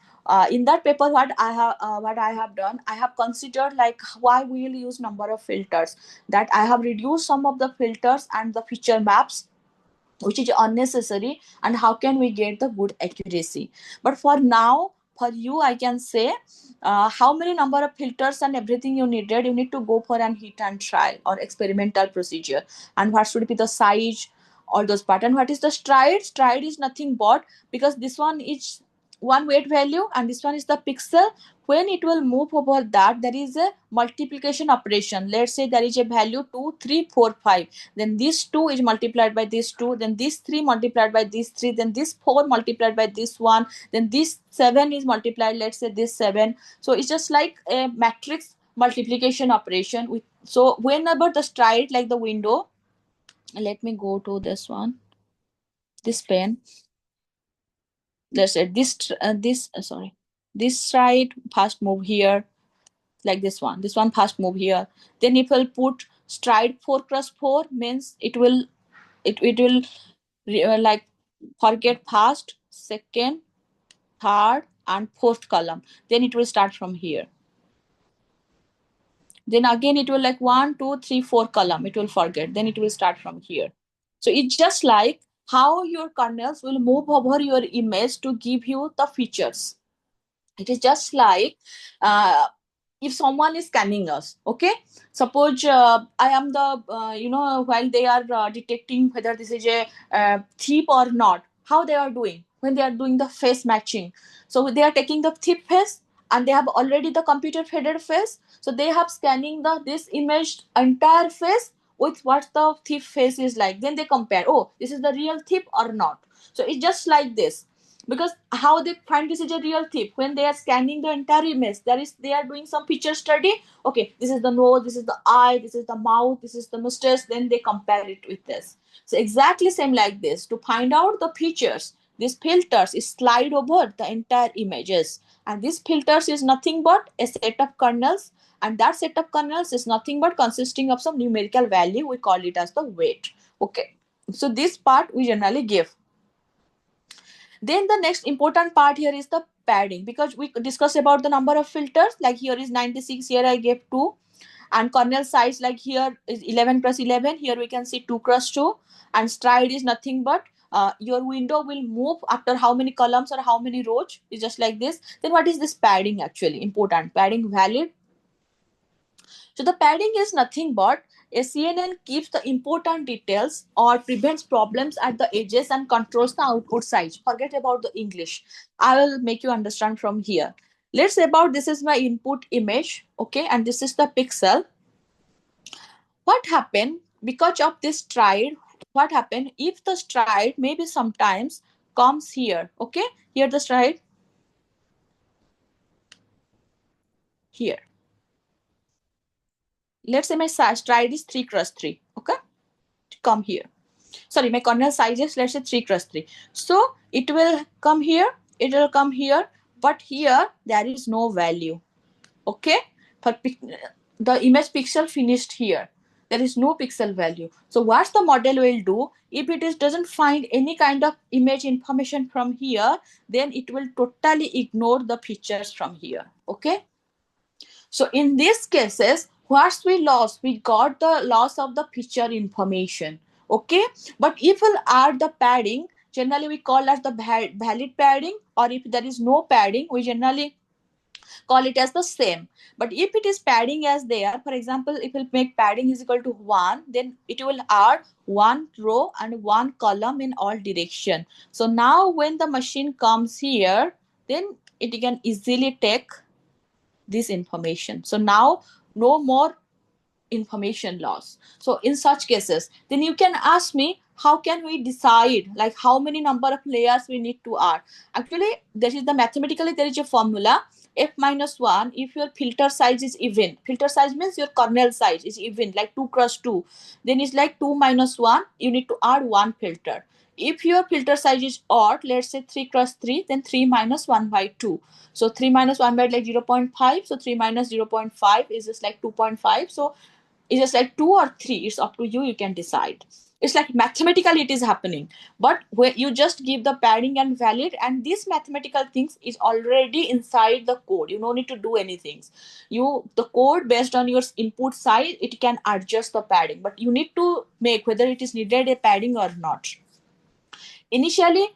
S1: In that paper what I have done, I have considered like why we will use number of filters, that I have reduced some of the filters and the feature maps which is unnecessary, and how can we get the good accuracy. But for now, for you I can say how many number of filters and everything you needed, you need to go for an hit and trial or experimental procedure. And what should be the size, all those part. And what is the stride is nothing but, because this one is one weight value and this one is the pixel. When it will move over that, there is a multiplication operation. Let's say there is a value 2 3 4 5, then this 2 is multiplied by this 2, then this 3 multiplied by this 3, then this 4 multiplied by this 1, then this 7 is multiplied, let's say this 7. So it's just like a matrix multiplication operation with. So whenever the stride like the window, let me go to this one, this pen, let's say this stride first move here, like this one first move here. Then if I'll put stride 4 cross 4 means it will like forget first, second, third, and fourth column. Then it will start from here. Then again it will like 1 2 3 4 column. It will forget. Then it will start from here. So it's just like how your kernels will move over your image to give you the features. It is just like uh, if someone is scanning us, okay, suppose I am the while they are detecting whether this is a thief or not, how they are doing when they are doing the face matching. So they are taking the thief face and they have already the computer faded face, so they have scanning the this image entire face with what the thief face is like, then they compare, oh, this is the real thief or not. So it's just like this, because how they find this is a real thief, when they are scanning the entire image, they are doing some picture study, okay, this is the nose, this is the eye, this is the mouth, this is the mustache, then they compare it with this. So exactly same like this, to find out the features, these filters is slide over the entire images, and these filters is nothing but a set of kernels, and that set of kernels is nothing but consisting of some numerical value, we call it as the weight. Okay, so this part we generally give. Then the next important part here is the padding, because we discussed about the number of filters, like here is 96, here I gave 2, and kernel size like here is 11 plus 11, here we can see 2 cross 2, and stride is nothing but your window will move after how many columns or how many rows, is just like this. Then what is this padding? Actually important, padding valid. So the padding is nothing but a CNN keeps the important details or prevents problems at the edges and controls the output size. Forget about the English. I will make you understand from here. Let's say about this is my input image, okay, and this is the pixel. What happened because of this stride? What happened if the stride maybe sometimes comes here, okay? Here the stride, here. Let's say my stride is 3 cross 3, okay? Come here. Sorry, my kernel size is, let's say, 3 cross 3. So it will come here, it will come here, but here there is no value, okay, for the image pixel finished here, there is no pixel value. So what the model will do, if it is doesn't find any kind of image information from here, then it will totally ignore the features from here, okay. So in these cases, what we lost, we got the loss of the feature information. Okay, but if we'll add the padding, generally we call as the valid padding, or if there is no padding, we generally call it as the same. But if it is padding as there, for example, if we'll make padding is equal to 1, then it will add one row and one column in all direction. So now when the machine comes here, then it can easily take this information. So now no more information loss. So in such cases, then you can ask me, how can we decide like how many number of layers we need to add? Actually, there is the mathematically there is a formula, f minus 1, if your filter size is even, filter size means your kernel size is even, like 2 cross 2, then it's like 2 minus 1, you need to add one filter. If your filter size is odd, let's say 3 cross 3, then 3 minus 1 by 2. So 3 minus 1 by like 0.5, so 3 minus 0.5 is just like 2.5. So it's just like 2 or 3, it's up to you, you can decide. It's like mathematically it is happening, but where you just give the padding and valid, and these mathematical things is already inside the code, you don't need to do anything. You, the code based on your input size, it can adjust the padding, but you need to make whether it is needed a padding or not. Initially,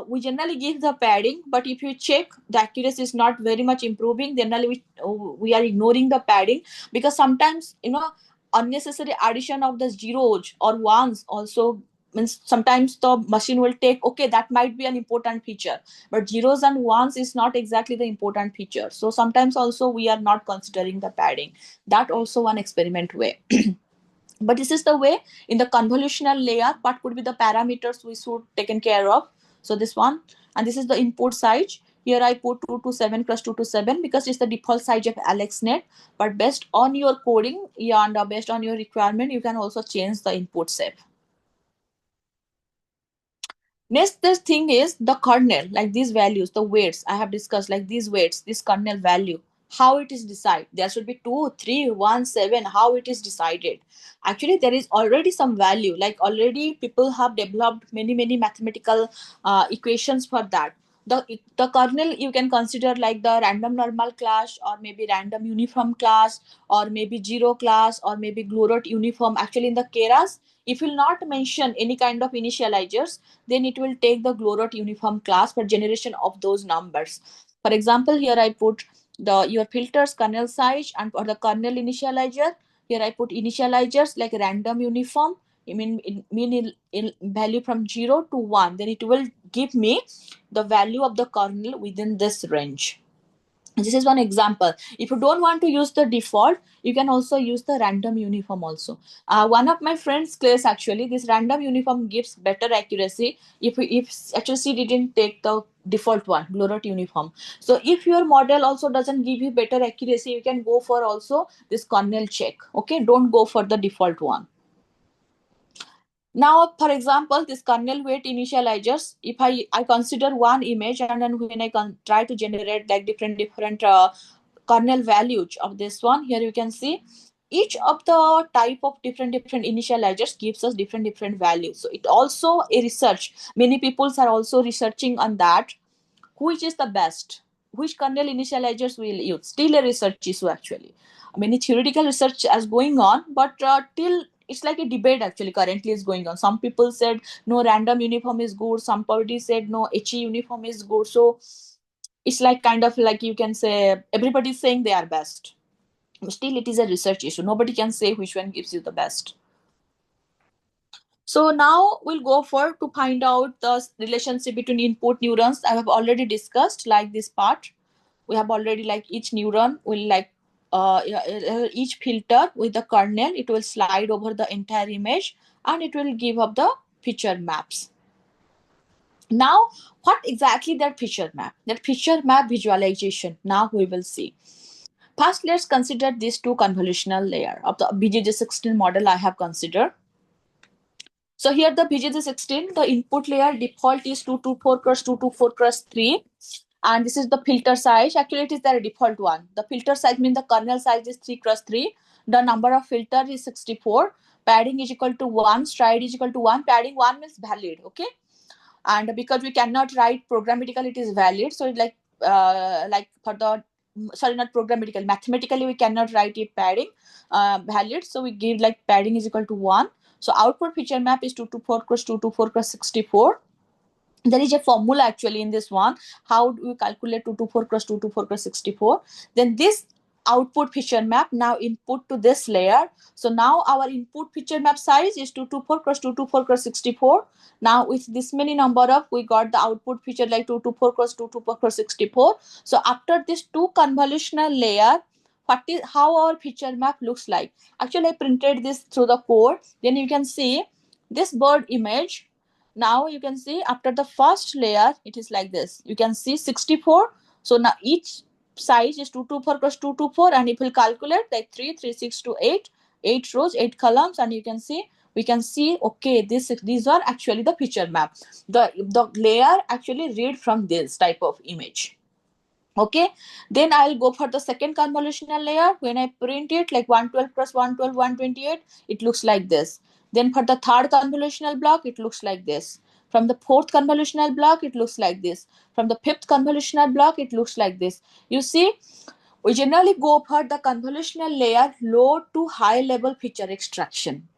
S1: we generally give the padding, but if you check the accuracy is not very much improving, generally we are ignoring the padding, because sometimes unnecessary addition of the zeros or ones also means sometimes the machine will take, okay, that might be an important feature, but zeros and ones is not exactly the important feature, so sometimes also we are not considering the padding. That also one experiment way. But this is the way in the convolutional layer, what could be the parameters we should taken care of. So this one, and this is the input size. Here I put 227 plus 227 because it's the default size of AlexNet, but based on your coding, yeah, and based on your requirement, you can also change the input shape. Next, this thing is the kernel, like these values, the weights I have discussed, like these weights, this kernel value, how it is decided. There should be 2, 3, 1, 7, how it is decided. Actually, there is already some value, like already people have developed many mathematical equations for that. the kernel you can consider like the random normal class, or maybe random uniform class, or maybe zero class, or maybe glorot uniform. Actually in the keras, if you will not mention any kind of initializers, then it will take the glorot uniform class for generation of those numbers. For example, here I put the your filters kernel size, and for the kernel initializer, here I put initializers like random uniform. I mean in value from 0 to 1, then it will give me the value of the kernel within this range. This is one example. If you don't want to use the default, you can also use the random uniform also. One of my friends claims actually this random uniform gives better accuracy if actually she didn't take the default one, glorot uniform. So if your model also doesn't give you better accuracy, you can go for also this kernel check. Okay, don't go for the default one. Now, for example, this kernel weight initializers, if I consider one image, and then when I try to generate like different kernel values of this one, here you can see each of the type of different initializers gives us different values. So it also a research. Many people are also researching on that, which is the best, which kernel initializers will use. Still a research issue actually. Many theoretical research is going on, but till it's like a debate actually currently is going on. Some people said no, random uniform is good. Some parties said no, HE uniform is good. So it's like kind of like you can say everybody's saying they are best. Still, it is a research issue. Nobody can say which one gives you the best. So now we'll go for to find out the relationship between input neurons. I have already discussed like this part. We have already like each neuron will like each filter with the kernel, it will slide over the entire image and it will give up the feature maps. Now, what exactly that feature map? That feature map visualization. Now we will see. First, let's consider these two convolutional layer of the BJJ16 model I have considered. So here the BJJ16, the input layer default is 224 cross 224 cross 3. And this is the filter size. Actually, it is the default one. The filter size means the kernel size is 3 cross 3. The number of filter is 64. Padding is equal to 1. Stride is equal to 1. Padding 1 means valid. Okay. And because we cannot write programmatically, it is valid. So it's like for the, sorry, not programmatically, mathematically we cannot write it padding valid. So we give like padding is equal to 1. So output feature map is 224 cross 224 cross 64. There is a formula actually in this one. How do we calculate 224 cross 224 cross 64? Then this output feature map now input to this layer. So now our input feature map size is 224 cross 224 cross 64. Now with this many number of, we got the output feature like 224 cross 224 cross 64. So after this two convolutional layer, what is how our feature map looks like? Actually, I printed this through the code. Then you can see this bird image. Now you can see after the first layer, it is like this. You can see 64. So now each size is 224 cross 224, and if we calculate like 3, 3, 6 to 8, 8 rows, 8 columns, and you can see, we can see, okay, these are actually the feature map. The layer actually read from this type of image. Okay, then I'll go for the second convolutional layer. When I print it like 112 plus 112, 128, it looks like this. Then for the third convolutional block, it looks like this. From the fourth convolutional block, it looks like this. From the fifth convolutional block, it looks like this. You see, we generally go for the convolutional layer low to high level feature extraction.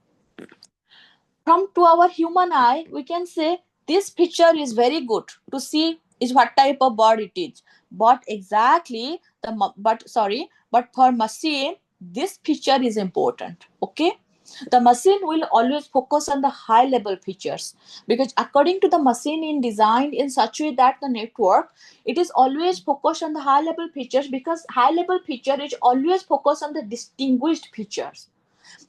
S1: From to our human eye, we can say this picture is very good to see is what type of bird it is. But exactly but for machine, this feature is important. Okay, the machine will always focus on the high level features, because according to the machine in designed in such a way that the network, it is always focused on the high level features, because high level feature is always focused on the distinguished features.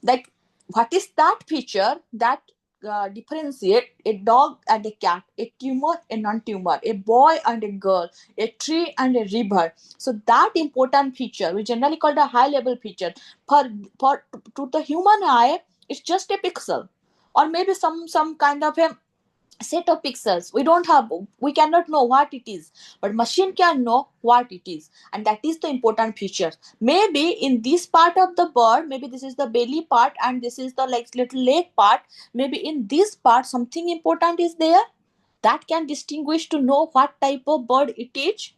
S1: Like, what is that feature that differentiate a dog and a cat, a tumor, a non-tumor, a boy and a girl, a tree and a river? So that important feature we generally call the high level feature. For to the human eye, it's just a pixel, or maybe some kind of a set of pixels. We cannot know what it is, but machine can know what it is, and that is the important feature. Maybe in this part of the bird, maybe this is the belly part and this is the like little leg part, maybe in this part something important is there. that can distinguish to know what type of bird it is.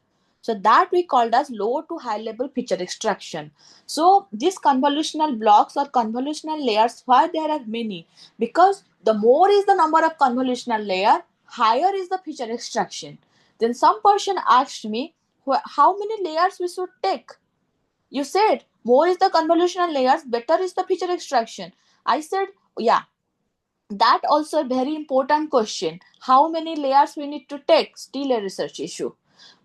S1: So that we called as low to high level picture extraction. So these convolutional blocks or convolutional layers, why there are many? Because the more is the number of convolutional layer, higher is the feature extraction. Then some person asked me, how many layers we should take? You said more is the convolutional layers, better is the feature extraction. I said, yeah, that also a very important question. How many layers we need to take? Still a research issue.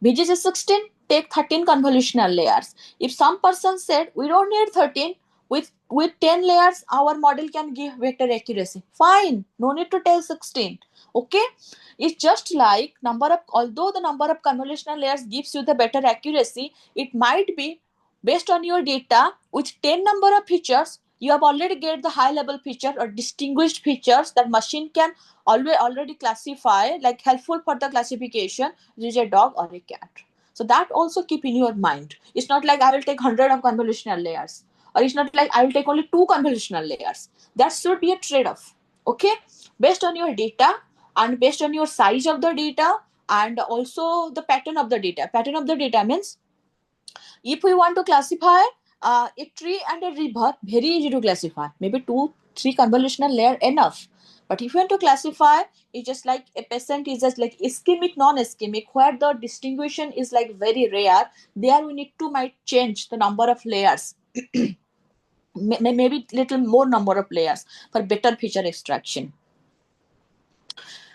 S1: BGC 16, take 13 convolutional layers. If some person said we don't need 13, with 10 layers our model can give better accuracy. Fine, no need to take 16. Okay, it's just like number of, although the number of convolutional layers gives you the better accuracy, it might be based on your data with 10 number of features you have already get the high level feature or distinguished features that machine can already classify, like helpful for the classification, is a dog or a cat. So that also keep in your mind. It's not like I will take 100 of convolutional layers, or it's not like I will take only 2 convolutional layers. That should be a trade-off. Okay, based on your data and based on your size of the data and also the pattern of the data. Pattern of the data means if we want to classify a tree and a river, very easy to classify. Maybe 2-3 convolutional layer enough. But if you want to classify, it's just like a percent is just like ischemic, non-ischemic, where the distinguishing is like very rare. There we need to might change the number of layers. Maybe little more number of layers for better feature extraction.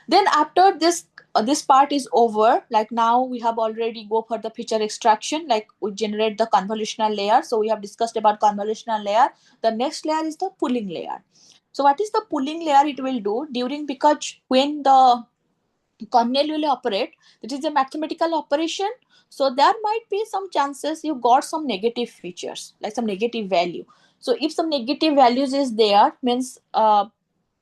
S1: Then after this part is over, like now we have already go for the feature extraction, like we generate the convolutional layer. So we have discussed about convolutional layer. The next layer is the pooling layer. So what is the pooling layer? It will do during, because when the kernel will operate, it is a mathematical operation. So there might be some chances you got some negative features, like some negative value. So if some negative values is there, means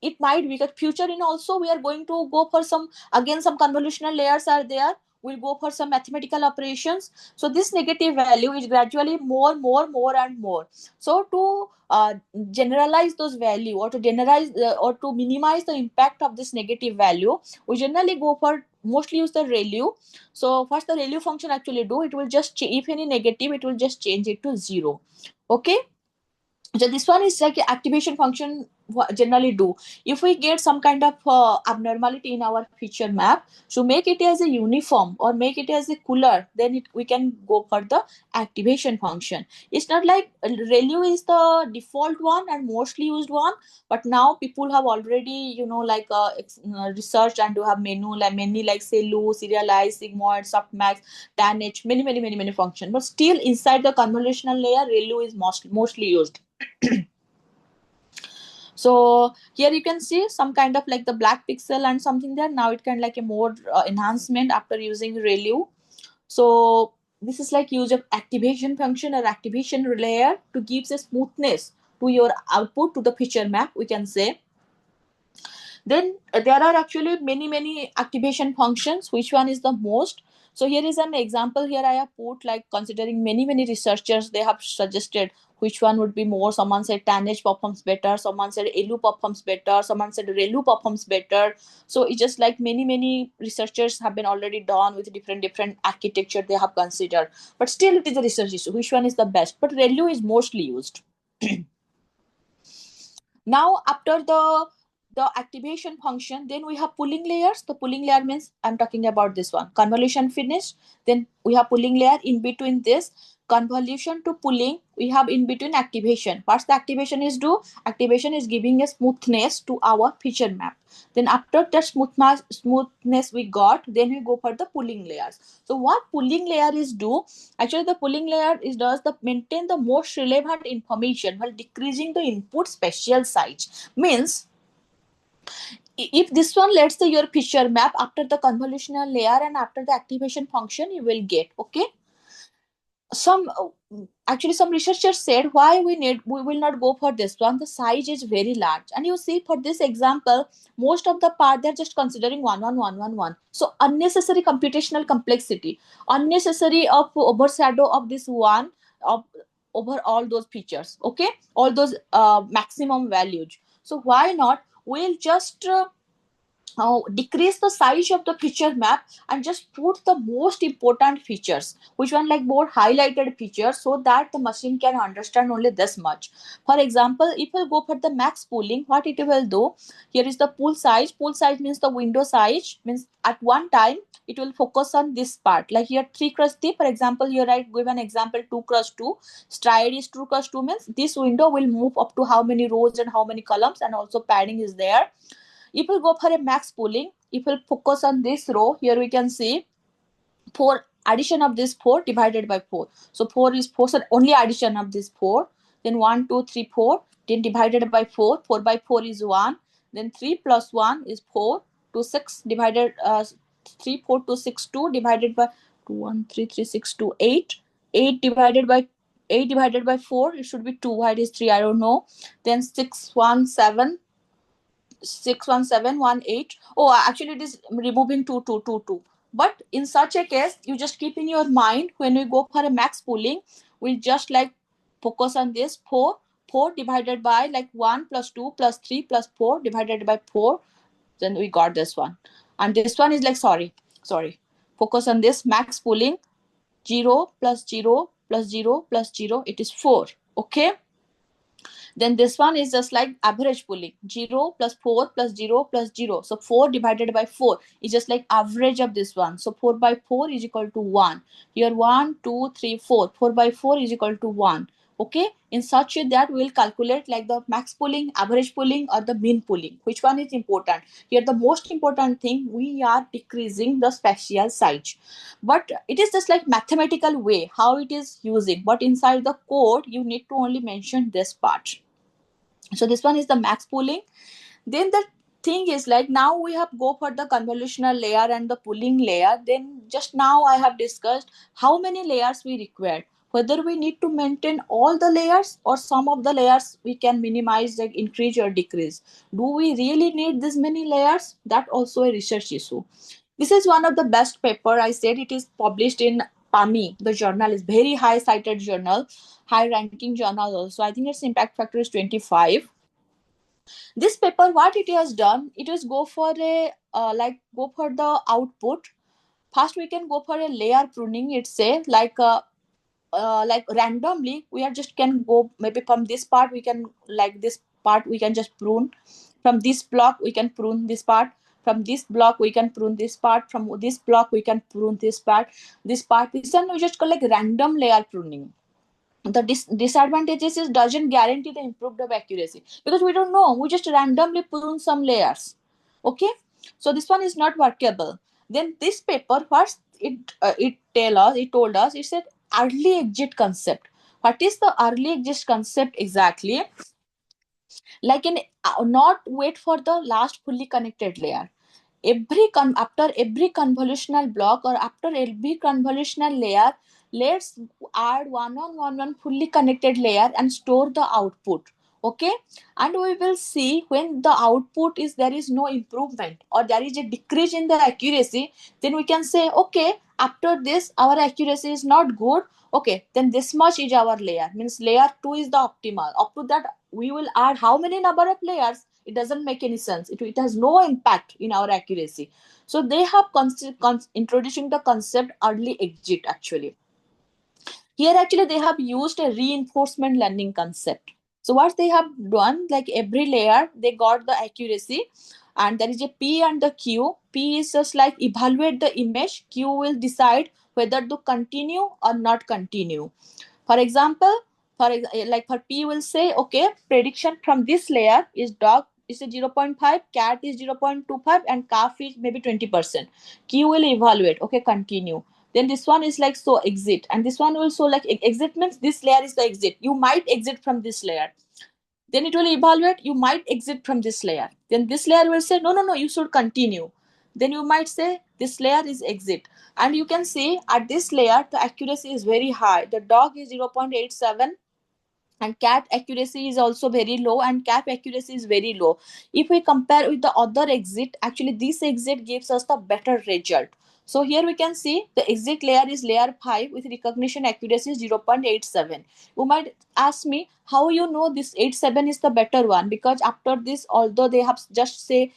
S1: it might be that future in also we are going to go for some, again some convolutional layers are there, we'll go for some mathematical operations. So this negative value is gradually more and more. So to generalize those value, or to generalize or to minimize the impact of this negative value, we generally go for mostly use the ReLU. So first the ReLU function actually do, it will just if any negative, it will just change it to 0. Okay, so this one is like activation function generally do. If we get some kind of abnormality in our feature map, so make it as a uniform or make it as a cooler, then we can go for the activation function. It's not like ReLU is the default one and mostly used one, but now people have already like researched and to have many like say lu, serialize, sigmoid, softmax, tanh, many functions. But still inside the convolutional layer, ReLU is mostly used. So here you can see some kind of like the black pixel and something there. Now it can like a more enhancement after using ReLU. So this is like use of activation function or activation layer to give a smoothness to your output, to the feature map, we can say. Then there are actually many activation functions. Which one is the most? So here is an example. Here I have put like considering many researchers, they have suggested which one would be more. Someone said tanh performs better, someone said elu performs better, someone said ReLU performs better. So it's just like many researchers have been already done with different architecture they have considered, but still it is a research issue which one is the best. But ReLU is mostly used. Now after the activation function, then we have pooling layers. The pooling layer means I'm talking about this one, convolution finished, then we have pooling layer. In between this convolution to pooling, we have in between activation. First the activation is do, activation is giving a smoothness to our feature map. Then after that smoothness we got, then we go for the pooling layers. So what pooling layer is do, actually the pooling layer is does the maintain the most relevant information while decreasing the input spatial size. Means if this one, let's say your feature map, after the convolutional layer and after the activation function you will get, okay, some actually some researchers said why we will not go for this one, the size is very large. And you see for this example, most of the part they're just considering 1 1 1 1 1. So unnecessary computational complexity, unnecessary of overshadow of this one of over all those features, okay, all those maximum values. So why not, we'll just decrease the size of the feature map and just put the most important features, which one like more highlighted features, so that the machine can understand only this much. For example, if we go for the max pooling, what it will do, here is the pool size. Pool size means the window size, means at one time it will focus on this part, like here 3 cross 3. For example, here I give an example 2 cross 2. Stride is 2 cross 2 means this window will move up to how many rows and how many columns, and also padding is there. If we go for a max pooling, if we focus on this row, here we can see 4 addition of this 4 divided by 4. So 4 is 4, so only addition of this 4. Then 1, 2, 3, 4. Then divided by 4. 4 by 4 is 1. Then 3 plus 1 is 4. 2, 6 divided, 3, 4, 2, 6, 2 divided by 2, 1, 3, 3, 6, 2, 8. 8 divided by 8 divided by 4, it should be 2. Why it is 3? I don't know. Then 6, 1, 7. 61718. Oh, actually it is removing 2222. But in such a case, you just keep in your mind, when we go for a max pooling, we just like focus on this 4. 4 divided by like 1 plus 2 plus 3 plus 4 divided by 4. Then we got this one. And this one is like, sorry, focus on this max pooling. 0 plus 0 plus 0 plus 0, it is 4. Okay. Then this one is just like average pooling. 0 plus 4 plus 0 plus 0. So 4 divided by 4 is just like average of this one. So 4 by 4 is equal to 1. Here 1, 2, 3, 4. 4 by 4 is equal to 1. Okay. In such way that we will calculate like the max pooling, average pooling, or the mean pooling. Which one is important? Here the most important thing, we are decreasing the spatial size. But it is just like mathematical way how it is using. But inside the code, you need to only mention this part. So this one is the max pooling. Then the thing is like, now we have go for the convolutional layer and the pooling layer. Then just now I have discussed how many layers we require, whether we need to maintain all the layers or some of the layers we can minimize, like increase or decrease. Do we really need this many layers? That also a research issue. This is one of the best paper. I said it is published in PAMI. The journal is very high cited journal, high ranking journal also. I think its impact factor is 25. This paper, what it has done, it is go for a go for the output. First we can go for a layer pruning. It's say like randomly we are just can go, maybe from this part we can, like this part we can just prune, from this block we can prune this part, from this block we can prune this part, from this block we can prune this part, this one we just call like random layer pruning. The disadvantages is doesn't guarantee the improved of accuracy, because we don't know, we just randomly prune some layers. Okay, so this one is not workable. Then this paper, what it told us, it said early exit concept. What is the early exit concept exactly? Like in not wait for the last fully connected layer. After every convolutional block or after every convolutional layer, let's add one fully connected layer and store the output. Okay, and we will see when the output is there is no improvement or there is a decrease in the accuracy, then we can say okay, after this our accuracy is not good. Okay, then this much is our layer, means layer 2 is the optimal. Up to that we will add how many number of layers, it doesn't make any sense. It has no impact in our accuracy. So they have introducing the concept early exit. Actually here actually they have used a reinforcement learning concept. So what they have done, like every layer they got the accuracy, and there is a P and the Q. P is just like evaluate the image, Q will decide whether to continue or not continue. For example, like for P will say, okay, prediction from this layer is dog is a 0.5, cat is 0.25, and calf is maybe 20%. Q will evaluate, okay, continue. Then this one is like so exit, and this one will so like exit means this layer is the exit. You might exit from this layer. Then it will evaluate, you might exit from this layer. Then this layer will say, no, you should continue. Then you might say this layer is exit. And you can see at this layer the accuracy is very high. The dog is 0.87, and cat accuracy is also very low, and cap accuracy is very low. If we compare with the other exit, actually this exit gives us the better result. So here we can see the exit layer is layer 5 with recognition accuracy 0.87. You might ask me how you know this 87 is the better one, because after this, although they have just say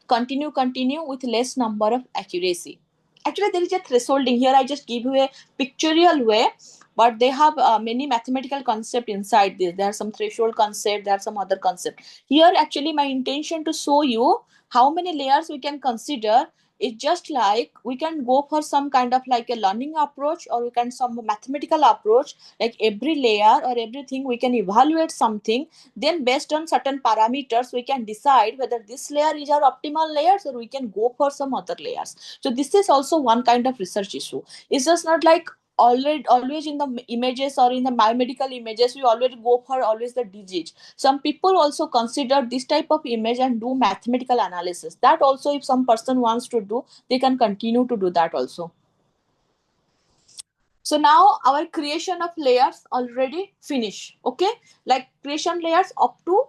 S1: continue with less number of accuracy. Actually, there is a thresholding here. I just give you a pictorial way, but they have many mathematical concept inside this. There are some threshold concept, there are some other concept here. Actually, my intention to show you how many layers we can consider. It's just like we can go for some kind of like a learning approach, or we can some mathematical approach, like every layer or everything we can evaluate something, then based on certain parameters we can decide whether this layer is our optimal layers, or we can go for some other layers. So this is also one kind of research issue. It's just not like always in the images or in the biomedical images we always go for always the disease. Some people also consider this type of image and do mathematical analysis. That also, if some person wants to do, they can continue to do that also. So now our creation of layers already finished. Okay, like creation layers up to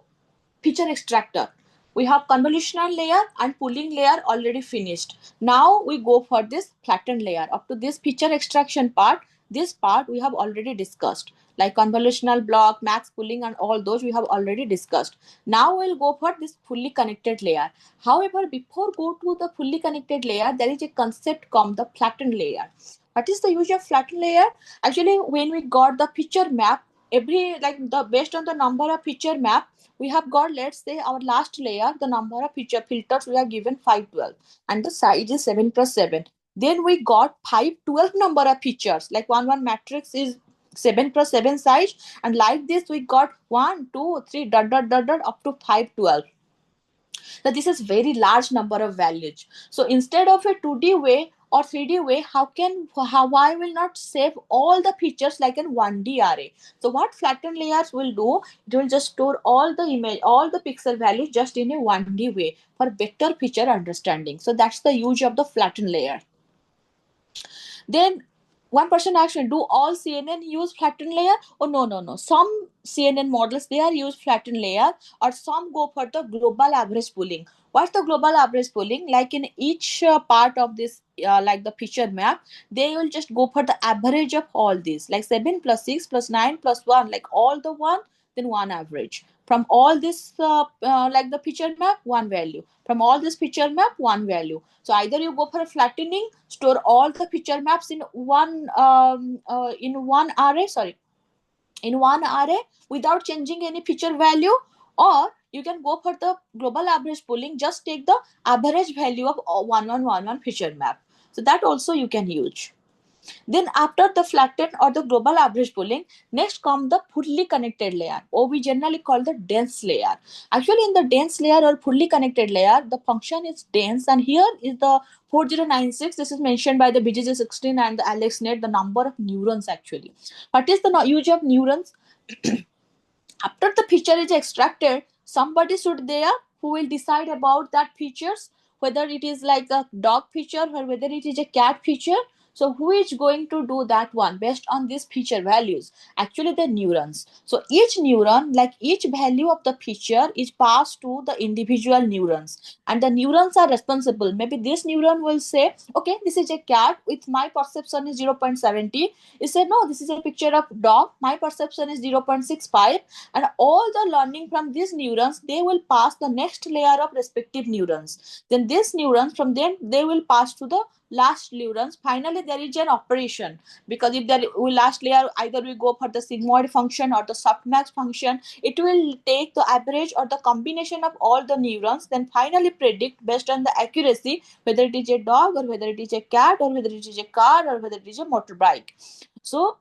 S1: feature extractor. We have convolutional layer and pooling layer already finished. Now we go for this flattened layer. Up to this feature extraction part, this part we have already discussed. Like convolutional block, max pooling and all those we have already discussed. Now we'll go for this fully connected layer. However, before go to the fully connected layer, there is a concept called the flattened layer. What is the use of flattened layer? Actually, when we got the picture map, every like the based on the number of picture map, we have got, let's say our last layer, the number of picture filters we are given 512 and the size is 7 plus 7. Then we got 512 number of pictures, like one matrix is 7 plus 7 size, and like this we got 1 2 3 dot up to 512. Now this is very large number of values. So instead of a 2D way or 3D way, how I will not save all the features like in 1D array. So what flattened layers will do, it will just store all the image, all the pixel values just in a 1D way for better feature understanding. So that's the use of the flattened layer. Then one person asked me, do all CNN use flattened layer? Oh, no. Some CNN models, they are use flattened layer, or some go for the global average pooling. What's the global average pooling? Like in each part of this, like the feature map, they will just go for the average of all these, like 7 plus 6 plus 9 plus 1, like all the one, then one average. From all this, like the feature map, one value. From all this feature map, one value. So either you go for a flattening, store all the feature maps in one array, in one array without changing any feature value, or you can go for the global average pooling, just take the average value of one feature map. So that also you can use. Then after the flattened or the global average pooling, next come the fully connected layer, or we generally call the dense layer. Actually, in the dense layer or fully connected layer, the function is dense, and here is the 4096. This is mentioned by the BGG16 and the AlexNet, the number of neurons actually. What is the use of neurons? After the feature is extracted, somebody should there who will decide about that features, whether it is like a dog feature or whether it is a cat feature. So who is going to do that one based on these feature values? Actually, the neurons. So each neuron, like each value of the feature is passed to the individual neurons, and the neurons are responsible. Maybe this neuron will say, okay, this is a cat, with my perception is 0.70. You say, no, this is a picture of dog, my perception is 0.65. And all the learning from these neurons, they will pass the next layer of respective neurons. Then these neurons, from them they will pass to the last neurons. Finally there is an operation, because if there will last layer, either we go for the sigmoid function or the softmax function, it will take the average or the combination of all the neurons, then finally predict based on the accuracy whether it is a dog or whether it is a cat or whether it is a car or whether it is a motorbike. So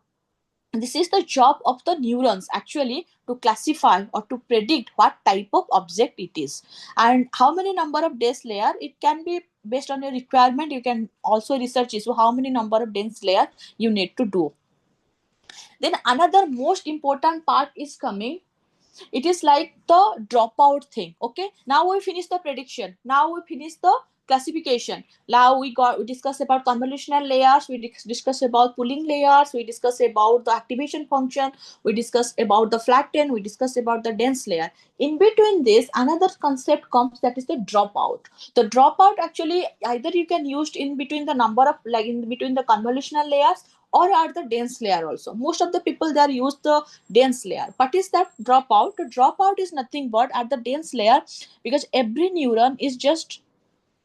S1: this is the job of the neurons actually, to classify or to predict what type of object it is, and how many number of dense layer. It can be based on your requirement. You can also research is how many number of dense layer you need to do. Then another most important part is coming. It is like the dropout thing. Okay, now we finish the prediction, now we finish the classification. Now we discuss about convolutional layers, we discuss about pooling layers, we discuss about the activation function, we discuss about the flatten, we discuss about the dense layer. In between this, another concept comes, that is the dropout. The dropout actually, either you can use in between the number of, like in between the convolutional layers, or are the dense layer also. Most of the people there use the dense layer. What is that dropout? The dropout is nothing but at the dense layer, because every neuron is just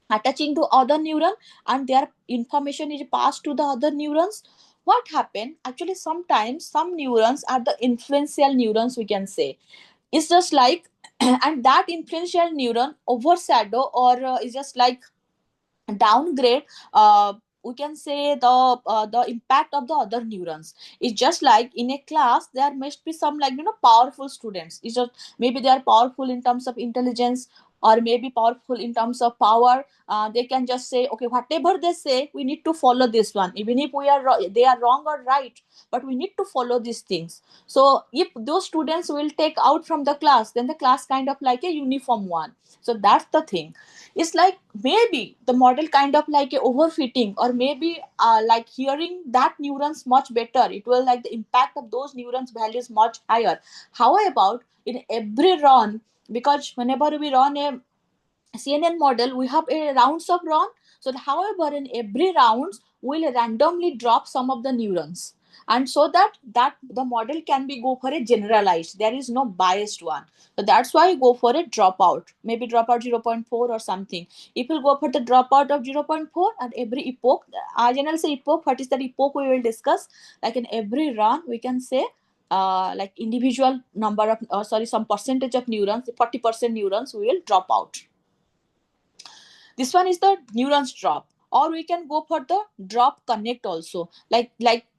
S1: attaching to other neuron, and their information is passed to the other neurons. What happen actually, sometimes some neurons are the influential neurons, we can say. It's just like and that influential neuron overshadow or is just like downgrade, we can say the impact of the other neurons. It's just like in a class there must be some, like, powerful students. It's just maybe they are powerful in terms of intelligence, or maybe powerful in terms of power. They can just say, okay, whatever they say, we need to follow this one, even if they are wrong or right, but we need to follow these things. So if those students will take out from the class, then the class kind of like a uniform one. So that's the thing. It's like maybe the model kind of like a overfitting, or maybe like hearing that neurons much better, it will like the impact of those neurons values much higher. How about in every run, because whenever we run a CNN model, we have a rounds of run. So however, in every rounds, we'll randomly drop some of the neurons. And so that the model can be go for a generalized. There is no biased one. So that's why you go for a dropout. Maybe dropout 0.4 or something. If you go for the dropout of 0.4 at every epoch, I generally say epoch, what is that epoch we will discuss. Like in every run, we can say like individual number of, some percentage of neurons, 40% neurons we will drop out. This one is the neurons drop, or we can go for the drop connect also. Like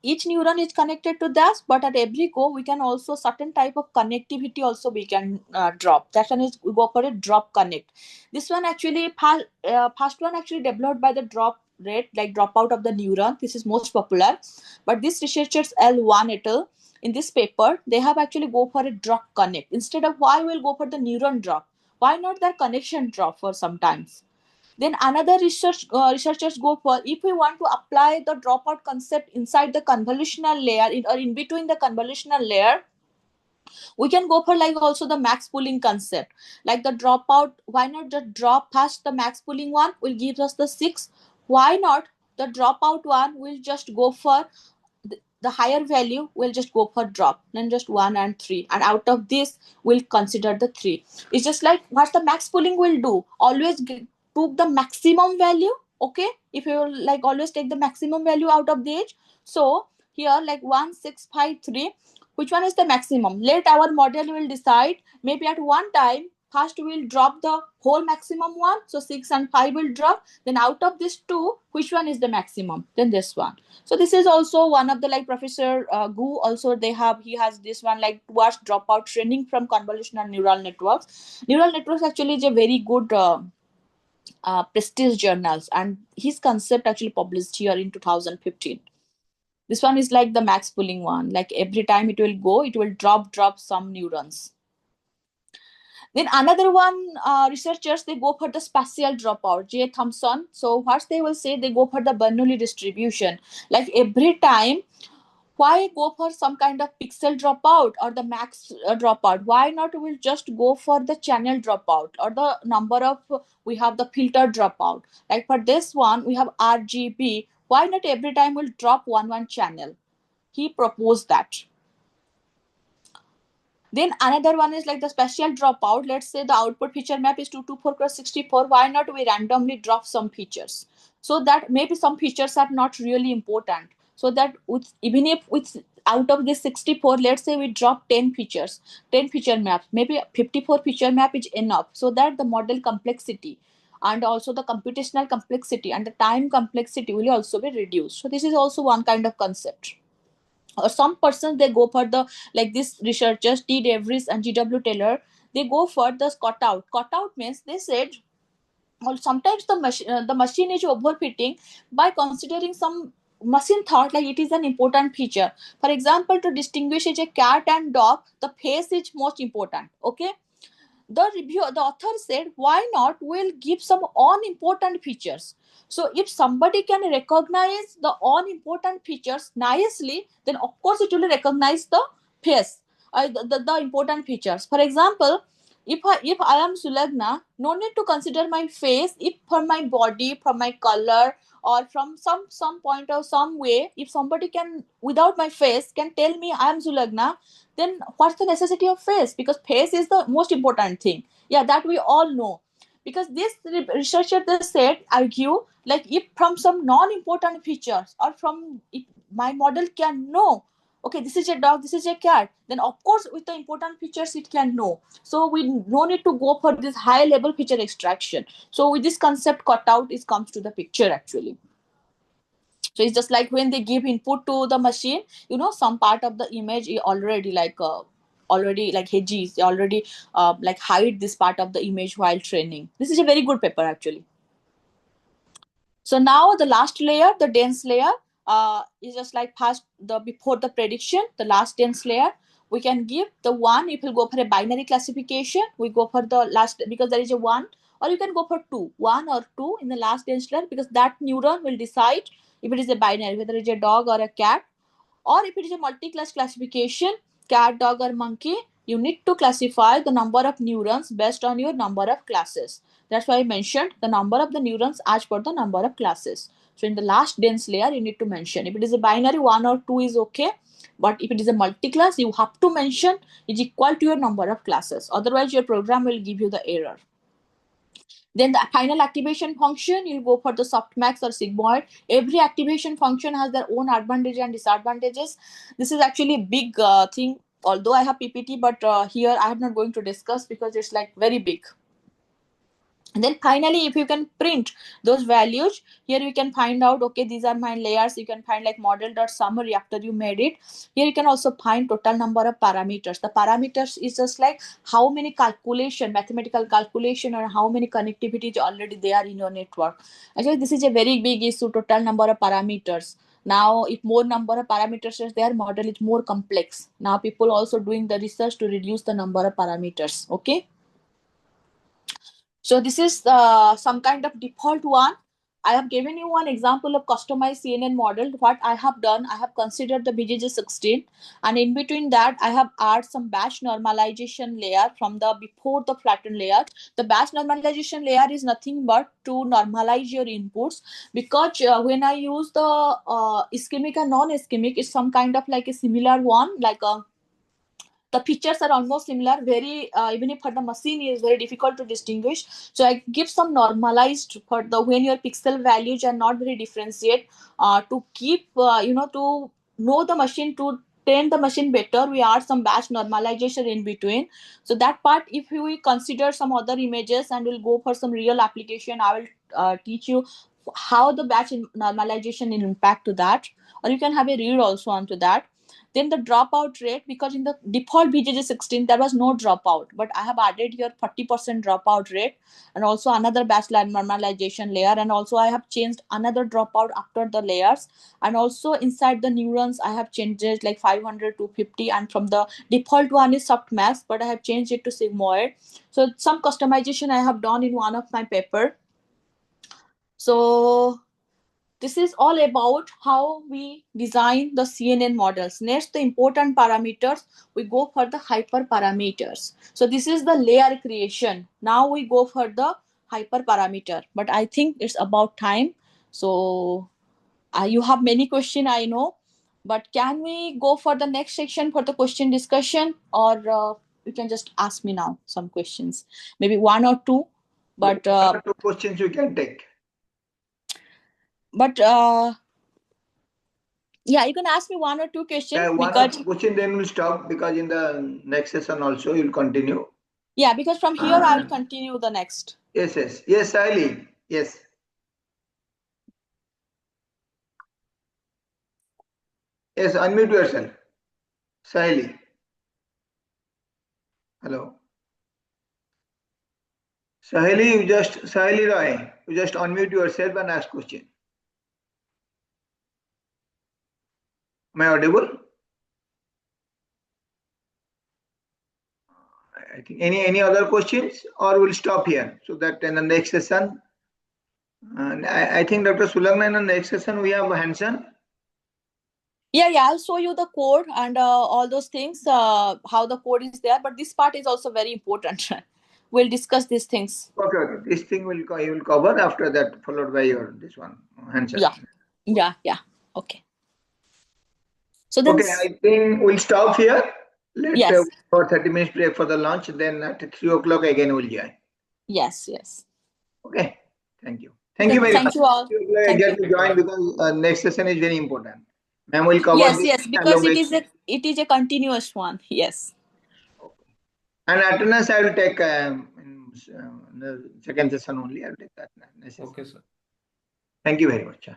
S1: each neuron is connected to that, but at every go we can also certain type of connectivity also we can drop. That one is we go for a drop connect. This one actually first one actually developed by the drop rate, like dropout of the neuron. This is most popular, but this researchers L1 et al. In this paper, they have actually go for a drop connect instead of why we'll go for the neuron drop. Why not the connection drop for sometimes? Then another researchers go for, if we want to apply the dropout concept inside the convolutional layer or in between the convolutional layer, we can go for like also the max pooling concept. Like the dropout, why not just drop past the max pooling one will give us the 6? Why not the dropout one will just go for the higher value, will just go for drop, then just 1 and 3, and out of this we'll consider the 3. It's just like what the max pooling will do, always took the maximum value. Okay, if you like always take the maximum value out of the edge. So here like 1653, which one is the maximum, let our model will decide. Maybe at one time first we'll drop the whole maximum one, so 6 and 5 will drop, then out of this two, which one is the maximum, then this one. So this is also one of the, like, Professor Gu also, he has this one like towards dropout training from convolutional neural networks. Neural networks actually is a very good prestige journals, and his concept actually published here in 2015. This one is like the max pooling one, like every time it will go, it will drop some neurons. Then another one, researchers, they go for the spatial dropout, J. Thompson. So what they will say, they go for the Bernoulli distribution. Like every time, why go for some kind of pixel dropout or the max dropout? Why not we'll just go for the channel dropout or the number of, we have the filter dropout. Like for this one, we have RGB. Why not every time we'll drop one channel? He proposed that. Then another one is like the spatial dropout. Let's say the output feature map is 224 cross 64. Why not we randomly drop some features? So that maybe some features are not really important. So that with, even if with out of this 64, let's say we drop 10 features, 10 feature maps, maybe 54 feature map is enough. So that the model complexity and also the computational complexity and the time complexity will also be reduced. So this is also one kind of concept. Or some persons they go for the, like this researchers T. Devries and GW Taylor, they go for the cutout. Cutout means they said, well, sometimes the machine is overfitting by considering some machine thought like it is an important feature. For example, to distinguish a cat and dog, the face is most important. Okay, the author said, why not we'll give some unimportant features. So if somebody can recognize the unimportant features nicely, then of course it will recognize the face, the important features. For example, if I am Sulagna, no need to consider my face. If from my body, from my color, or from some point or some way, if somebody can without my face can tell me I am Sulagna, then what's the necessity of face? Because face is the most important thing. Yeah, that we all know. because this researcher they said argue like if from some non-important features or from if my model can know, okay, this is a dog, this is a cat, then of course with the important features it can know. So we no need to go for this high level feature extraction. So with this concept cut out, it comes to the picture actually. So it's just like when they give input to the machine, some part of the image is already like hedges, they already like hide this part of the image while training. This is a very good paper actually. So now the last layer, the dense layer, is just like past the before the prediction, the last dense layer. We can give the one, if we go for a binary classification, we go for the last because there is a one, or you can go for two, one or two in the last dense layer, because that neuron will decide if it is a binary, whether it is a dog or a cat, or if it is a multi-class classification, cat, dog, or monkey, you need to classify the number of neurons based on your number of classes. That's why I mentioned the number of the neurons as per the number of classes. So in the last dense layer, you need to mention. If it is a binary, 1 or 2 is okay. But if it is a multi-class, you have to mention is equal to your number of classes. Otherwise, your program will give you the error. Then the final activation function, you'll go for the softmax or sigmoid. Every activation function has their own advantages and disadvantages. This is actually a big thing, although I have PPT, but here I am not going to discuss because it's like very big. And then finally, if you can print those values, here you can find out, okay, these are my layers. You can find like model.summary after you made it. Here you can also find total number of parameters. The parameters is just like how many mathematical calculation, or how many connectivities already there in your network. Actually, this is a very big issue, total number of parameters. Now, if more number of parameters is there, model is more complex. Now, people also doing the research to reduce the number of parameters. Okay. So this is some kind of default one. I have given you one example of customized CNN model. What I have done, I have considered the BGG16, and in between that, I have added some batch normalization layer from the before the flattened layer. The batch normalization layer is nothing but to normalize your inputs, because when I use the ischemic and non-ischemic, it's some kind of like a similar one, like a the features are almost similar, very even if for the machine is very difficult to distinguish. So I give some normalized for the when your pixel values are not very differentiate, to keep to know the machine, to train the machine better, we add some batch normalization in between. So that part, if we consider some other images and we'll go for some real application, I will teach you how the batch normalization will impact to that, or you can have a read also onto that. Then the dropout rate, because in the default BGG16 there was no dropout, but I have added here 40% dropout rate, and also another batch line normalization layer, and also I have changed another dropout after the layers, and also inside the neurons I have changed it like 500 to 50, and from the default one is softmax, but I have changed it to sigmoid. So some customization I have done in one of my paper. So this is all about how we design the CNN models. Next, the important parameters, we go for the hyperparameters. So this is the layer creation. Now we go for the hyperparameter, but I think it's about time. So you have many questions, I know, but can we go for the next section for the question discussion, or you can just ask me now some questions, maybe one or two, but
S2: one or two questions you can take.
S1: But yeah, you can ask me one or two questions.
S2: Yeah, one
S1: because
S2: or two question, then we'll stop, because in the next session also you'll continue.
S1: Yeah, because from here I'll continue the next.
S2: Yes, Sahili. Yes. Yes, unmute yourself. Sahili. Hello. Sahili Roy, you just unmute yourself and ask question. Am I audible? I think any other questions, or we'll stop here, so that in the next session, and I think Dr. Sulagna, in the next session we have Hanson.
S1: Yeah, I'll show you the code and all those things, how the code is there. But this part is also very important. We'll discuss these things.
S2: Okay. This thing you will cover after that, followed by this one, Hanson.
S1: Yeah. Okay. So then.
S2: Okay, I think we'll stop here. Let's
S1: Yes.
S2: for 30 minutes break for the lunch. Then at 3 o'clock again we'll join.
S1: Yes.
S2: Okay. Thank you. Thank you very
S1: Thank
S2: much.
S1: you all.
S2: You
S1: Thank
S2: get
S1: you.
S2: to join because next session is very important. Ma'am will cover
S1: Yes,
S2: this
S1: yes, because
S2: allocation.
S1: it is a continuous one. Yes.
S2: Okay. And attendance I will take in the second session only. I will take that next session.
S3: Okay, sir.
S2: Thank you very much.